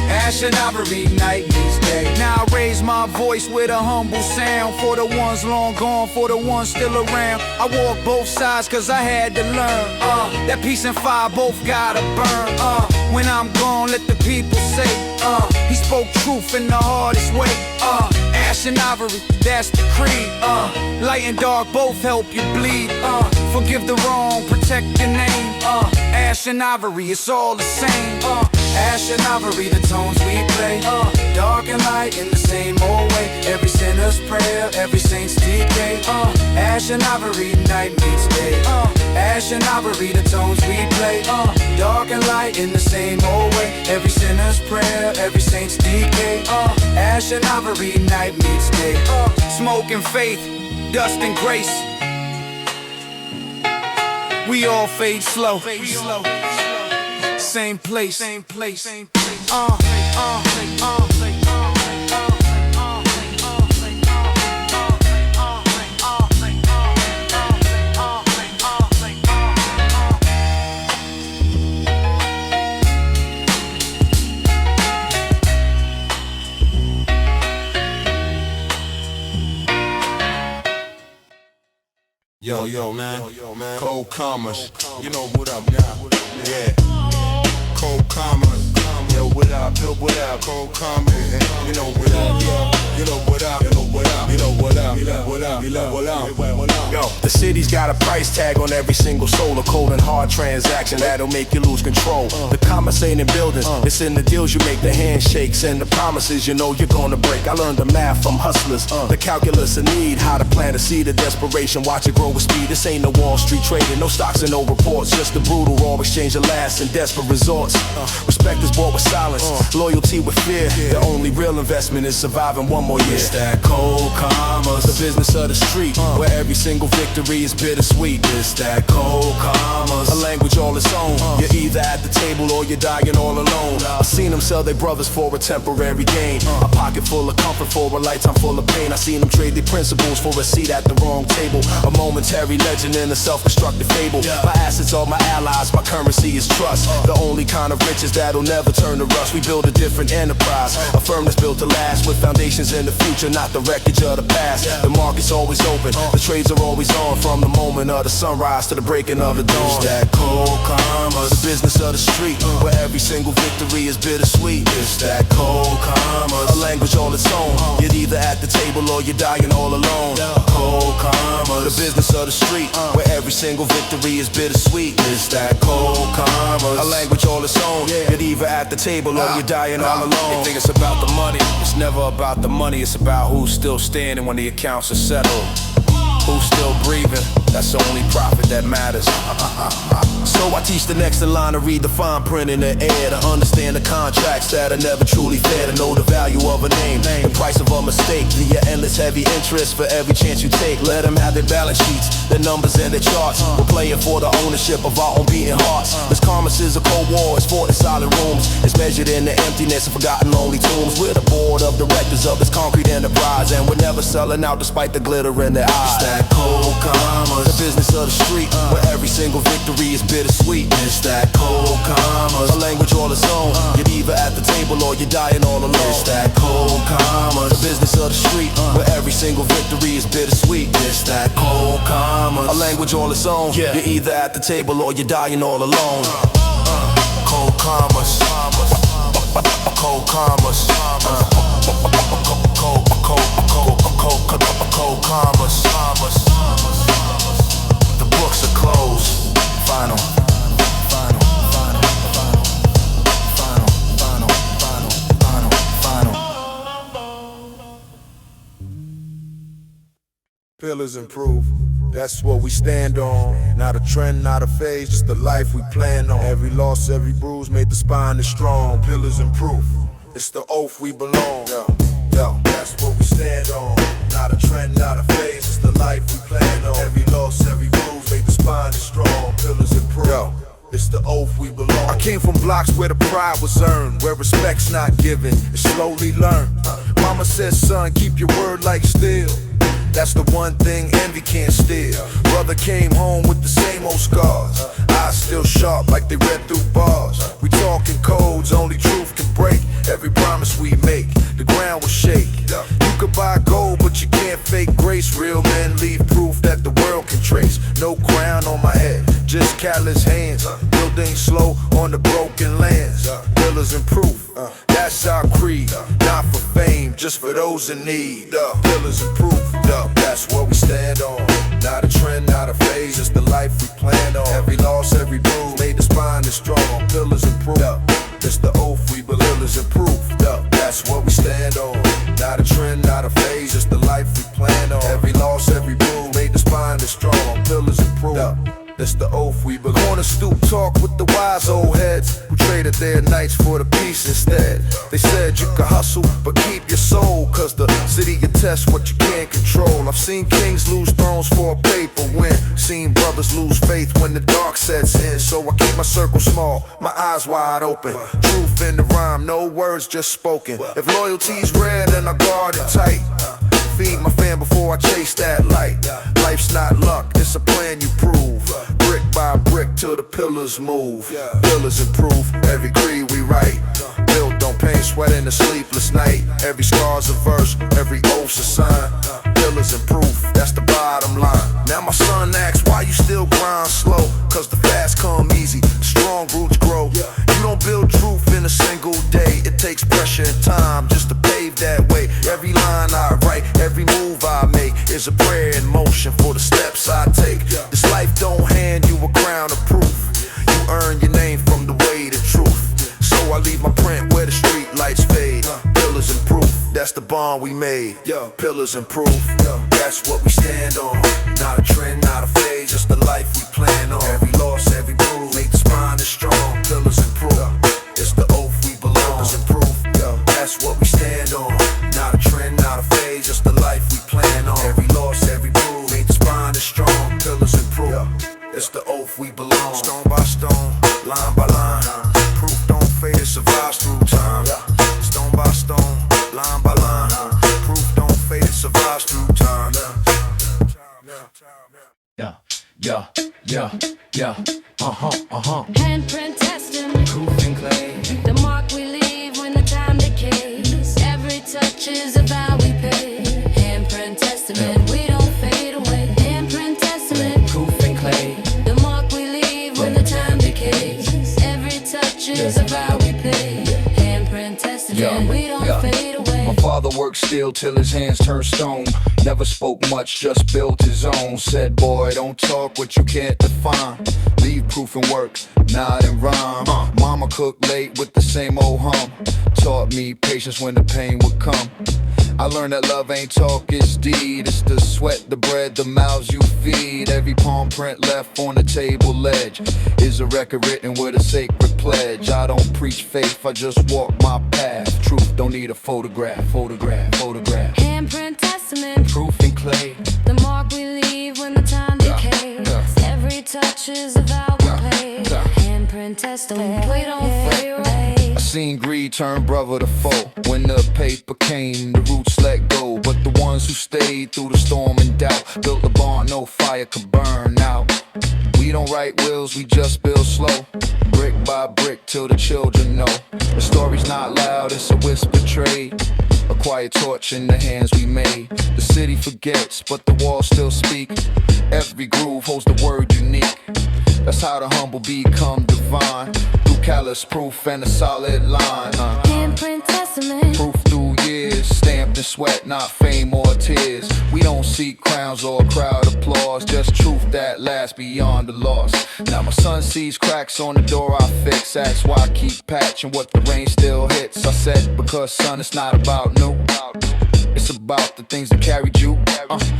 Ash and Ivory, night meets day. Now I raise my voice with a humble sound. For the ones long gone, for the ones still around. I walk both sides cause I had to learn. That peace and fire both gotta burn. When I'm gone, let the people say, he spoke truth in the hardest way. Ash and Ivory, that's the creed. Light and dark both help you bleed. Forgive the wrong, protect your name. Ash and Ivory, it's all the same. Ash and Ivory, the tones we play. Dark and light in the same old way. Every sinner's prayer, every saint's decay. Ash and Ivory, night meets day. Ash and Ivory, the tones we play. Dark and light in the same old way. Every sinner's prayer, every saint's decay. Ash and Ivory, night meets day. Smoke and faith, dust and grace. We all fade slow. Same place. Yo, man. Cold Commerce. You know what up now? Yeah. Cold Commerce. Yo, what up? Cold Commerce. You know what up? You know what up? You know what up? You know what up? You know what up? You know what up? Yo, the city's got a price tag on every single soul. A cold and hard transaction that'll make you lose control. The commerce ain't in buildings, it's in the deals you make, the handshakes and the promises you know you're gonna break. I learned the math from hustlers, the calculus of need, how to plant a seed of desperation, watch it grow with speed. This ain't no Wall Street trading, no stocks and no reports, just a brutal raw exchange of last and desperate resorts. Respect is bought with silence, loyalty with fear. The only real investment is surviving one more year. It's that cold commerce, the business of the street, where every single victory is bittersweet. It's that cold commerce, a language all its own. You're either at the table or you're dying all alone. I've seen them sell their brothers for a temporary gain, a pocket full of comfort for a lifetime full of pain. I seen them trade their principles for a seat at the wrong table, a momentary legend in a self-destructive fable. My assets are my allies, my currency is trust, the only kind of riches that'll never turn to rust. We build a different enterprise, a firm that's built to last, with foundations in the future, not the wreckage of the past. The market's always open, the trades are always on, from the moment of the sunrise to the breaking of the dawn. It's that cold commerce, the business of the street, where every single victory is bittersweet. It's that cold commerce, a language all its own. You're either at the table or you're dying all alone. Cold commerce, the business of the street, where every single victory is bittersweet. It's that cold commerce, a language all its own. You're either at the table or you're dying all alone. They think it's about the money, it's never about the money. It's about who's still standing when the accounts are settled, who's still breathing. That's the only profit that matters. So I teach the next in line to read the fine print in the air, to understand the contracts that are never truly fair, to know the value of a name, the price of a mistake, the endless heavy interest for every chance you take. Let them have their balance sheets, their numbers and their charts. We're playing for the ownership of our own beating hearts. This commerce is a cold war, it's fought in solid rooms, it's measured in the emptiness of forgotten lonely tombs. We're the board of directors of this concrete enterprise, and we're never selling out despite the glitter in their eyes. It's that cold commerce, the business of the street, where every single victory is bittersweet. It's that cold commerce, a language all its own. You're either at the table or you're dying all alone. It's that cold commerce, the business of the street, where every single victory is bittersweet. It's that cold commerce, a language all its own. You're either at the table or you're dying all alone. Cold commerce, cold commerce, cold commerce. The books are closed. Final. Pillars and proof, that's what we stand on. Not a trend, not a phase, just the life we plan on. Every loss, every bruise made the spine is strong. Pillars and proof, it's the oath we belong. Yo, that's what we stand on. Not a trend, not a phase, it's the life we plan on. Every loss, every bruise made the spine is strong. Pillars and proof, it's the oath we belong. I came from blocks where the pride was earned, where respect's not given, it's slowly learned. Mama said, son, keep your word like steel. That's the one thing envy can't steal. Brother came home with the same old scars, eyes still sharp like they read through bars. We talking codes, only truth can break every promise we make. The ground will shake. You could buy gold, but you can't fake grace. Real men leave proof that the world can trace. No crown on my head, just callous hands. Building slow on the broken lands. Pillars and proof, that's our creed. Not for fame, just for those in need. Pillars and proof, that's what we stand on. Not a trend, not a phase, it's the life we plan on. Every loss, every bruise made the spine is strong. Pillars and proof, it's the oath we believe. Pillars and proof, that's what we stand on. Not a trend, not a phase, it's the life we plan on. Every loss, every bruise made the spine is strong. Pillars and proof, that's the oath we believe. Corner stoop talk with the wise old heads who traded their nights for the peace instead. They said you could hustle, but keep your soul, cause the city can test what you can't control. I've seen kings lose thrones for a paper win, seen brothers lose faith when the dark sets in. So I keep my circle small, my eyes wide open. Truth in the rhyme, no words just spoken. If loyalty's rare, then I guard it tight. Feed my fam before I chase that light. Life's not luck, it's a plan you prove. Brick by brick till the pillars move. Pillars and proof, every creed we write. Built on pain, sweat in a sleepless night. Every scar's a verse, every oath's a sign. Pillars and proof, that's that's the bottom line. Now my son asks, why you still grind slow? Cause the fast come easy, strong roots grow. You don't build truth in a single day. It takes pressure and time just to pave that way. Every line I write, every move I make is a prayer in motion for the steps I take. This life don't hand you a crown of proof. You earn your name from the way to truth. So I leave my print where the street lights fade. Pillars and proof, that's the bond we made. Pillars and proof, that's what we stand on. Not a trend, not a phase, just the life we plan on. Every loss, every bruise, make the spine is strong. Pillars and proof, it's the oath we belong. Pillars and proof, that's what we stand on. Not a trend, not a phase, just the life we plan on. Every loss, every bruise, make the spine is strong. Pillars and proof, it's the oath we belong. Stone by stone, line by line, proof don't fade, it survives through time. Stone by stone, line by line, proof don't fade, it survives through time. Handprint Testament, Proof and clay. the mark we leave when the time decays. Every touch is a vow we pay. Handprint Testament, we don't fade away. Handprint Testament, Proof and clay. the mark we leave when the time decays. Every touch is a vow we pay. Handprint Testament, we don't fade away. My father worked steel till his hands turned stone. Never spoke much, just built his own. Said, boy, don't talk what you can't define. Leave proof and work, nod and rhyme. Mama cooked late with the same old hum. Taught me patience when the pain would come. I learned that love ain't talk, it's deed. It's the sweat, the bread, the mouths you feed. Every palm print left on the table ledge is a record written with a sacred pledge. I don't preach faith, I just walk my path. Truth don't need a photograph. Handprint Testament, Proof and clay. the mark we leave when the time decays. Every touch is a vow we pay. Handprint Testament, we don't fade away. I seen greed turn brother to foe. When the paper came, the roots let go. But the ones who stayed through the storm and doubt built a barn no fire could burn out. We don't write wills, we just build slow. Brick by brick till the children know. The story's not loud, it's a whisper trade. A quiet torch in the hands we made. The city forgets, but the walls still speak. Every groove holds the word unique. That's how the humble become divine. Through callous proof and a solid line. Handprint Testament, Proof through years, stamped in sweat, not fame or tears. We don't seek crowns or crowd applause, just truth that lasts beyond the loss. Now my son sees cracks on the door I fix. That's why I keep patching what the rain still hits. I said, because son, it's not about new. It's about the things that carried you.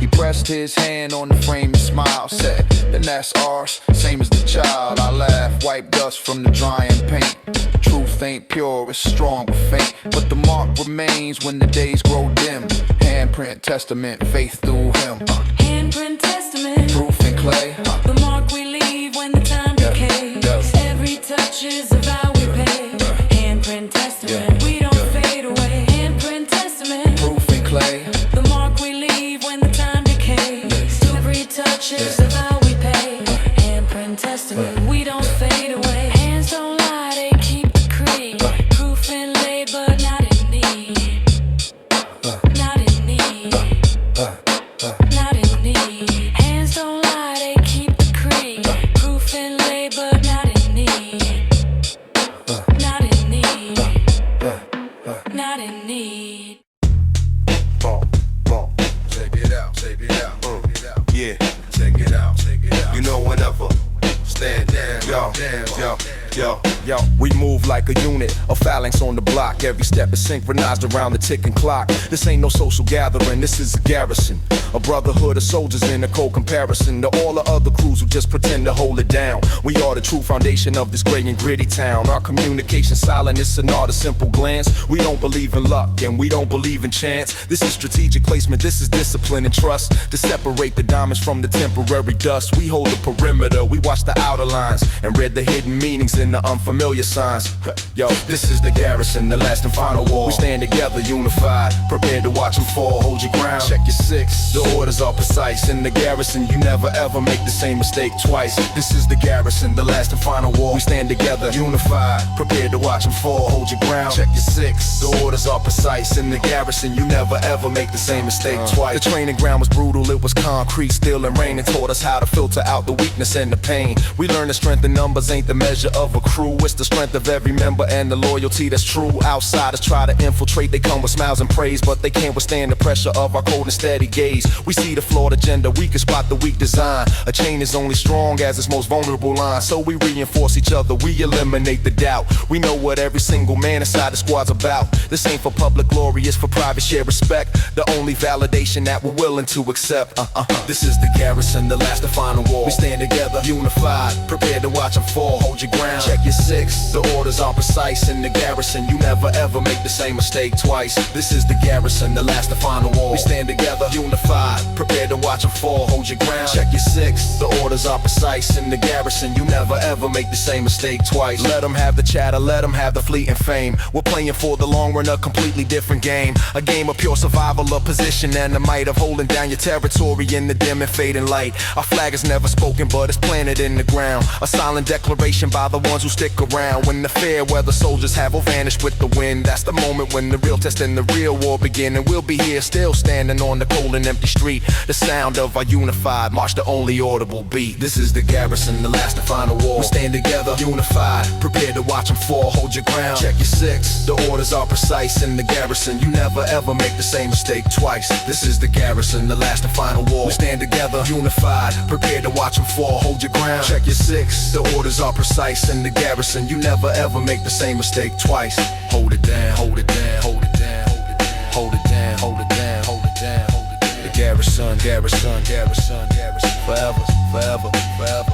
He pressed his hand on the frame and smiled. Said, then that's ours, same as the child. I laughed, wiped dust from the drying paint. Truth ain't pure, it's strong but faint. But the mark remains when the days grow dim. Handprint Testament, faith through him. Handprint Testament, Proof and clay. the mark we leave when the time decays. Every touch is a vow we pay. Handprint Testament, we don't fade away. Handprint Testament, Proof and clay. the mark we leave when the time decays. Every touch is a vow we pay. Handprint Testament, we don't fade away. Hands don't lie, they keep the creed. Proof and lay, but not in need. Not in need. Not in need. Hands don't lie, they keep the creed. Proof and lay, but not in need. Not in need. Not in need. Check it out, check it out, yeah, check it out, you know whenever, stand down, Yo, we move like a unit, a phalanx on the block. Every step is synchronized around the ticking clock. This ain't no social gathering, this is a garrison. A brotherhood of soldiers in a cold comparison to all the other crews who just pretend to hold it down. We are the true foundation of this gray and gritty town. Our communication silent, it's an art of simple glance. We don't believe in luck and we don't believe in chance. This is strategic placement, this is discipline and trust. To separate the diamonds from the temporary dust. We hold the perimeter, we watch the outer lines and read the hidden meanings in in the unfamiliar signs. Yo, this is the Garrison, the last and final war. We stand together, unified, prepared to watch them fall. Hold your ground, check your six. The orders are precise. In the Garrison, you never ever make the same mistake twice. This is the Garrison, the last and final war. We stand together, unified, prepared to watch them fall. Hold your ground, check your six. The orders are precise. In the Garrison, you never ever make the same mistake twice. The training ground was brutal, it was concrete, steel and rain, and taught us how to filter out the weakness and the pain. We learned the strength in numbers ain't the measure of a crew. It's the strength of every member and the loyalty that's true. Outsiders try to infiltrate, they come with smiles and praise, but they can't withstand the pressure of our cold and steady gaze. We see the flawed agenda, we can spot the weak design. A chain is only strong as its most vulnerable line, so we reinforce each other, we eliminate the doubt. We know what every single man inside the squad's about. This ain't for public glory, it's for private share respect. The only validation that we're willing to accept. This is the Garrison, the last and final war. We stand together, unified, prepared to watch them fall. Hold your ground, check your six. The orders are precise. In the Garrison, you never ever make the same mistake twice. This is the Garrison, the last and final war. We stand together, unified, prepared to watch them fall. Hold your ground, check your six. The orders are precise. In the Garrison, you never ever make the same mistake twice. Let them have the chatter, let them have the fleeting fame. We're playing for the long run, a completely different game. A game of pure survival, of position and the might of holding down your territory in the dim and fading light. Our flag is never spoken, but it's planted in the ground. A silent declaration by the ones who stick around. When the fair weather soldiers have all vanished with the wind, that's the moment when the real test and the real war begin. And we'll be here still standing on the cold and empty street. The sound of our unified march, the only audible beat. This is the Garrison, the last and final war. We stand together, unified, prepared to watch them fall. Hold your ground, check your six. The orders are precise. In the Garrison, you never ever make the same mistake twice. This is the Garrison, the last and final war. We stand together, unified, prepared to watch them fall. Hold your ground, check your six. The orders are precise. In the Garrison, you never ever make the same mistake twice. Hold it down, hold it down, hold it down, hold it down, hold it down, hold it down, hold it down. The Garrison, Garrison, Garrison, Garrison, forever, forever, forever.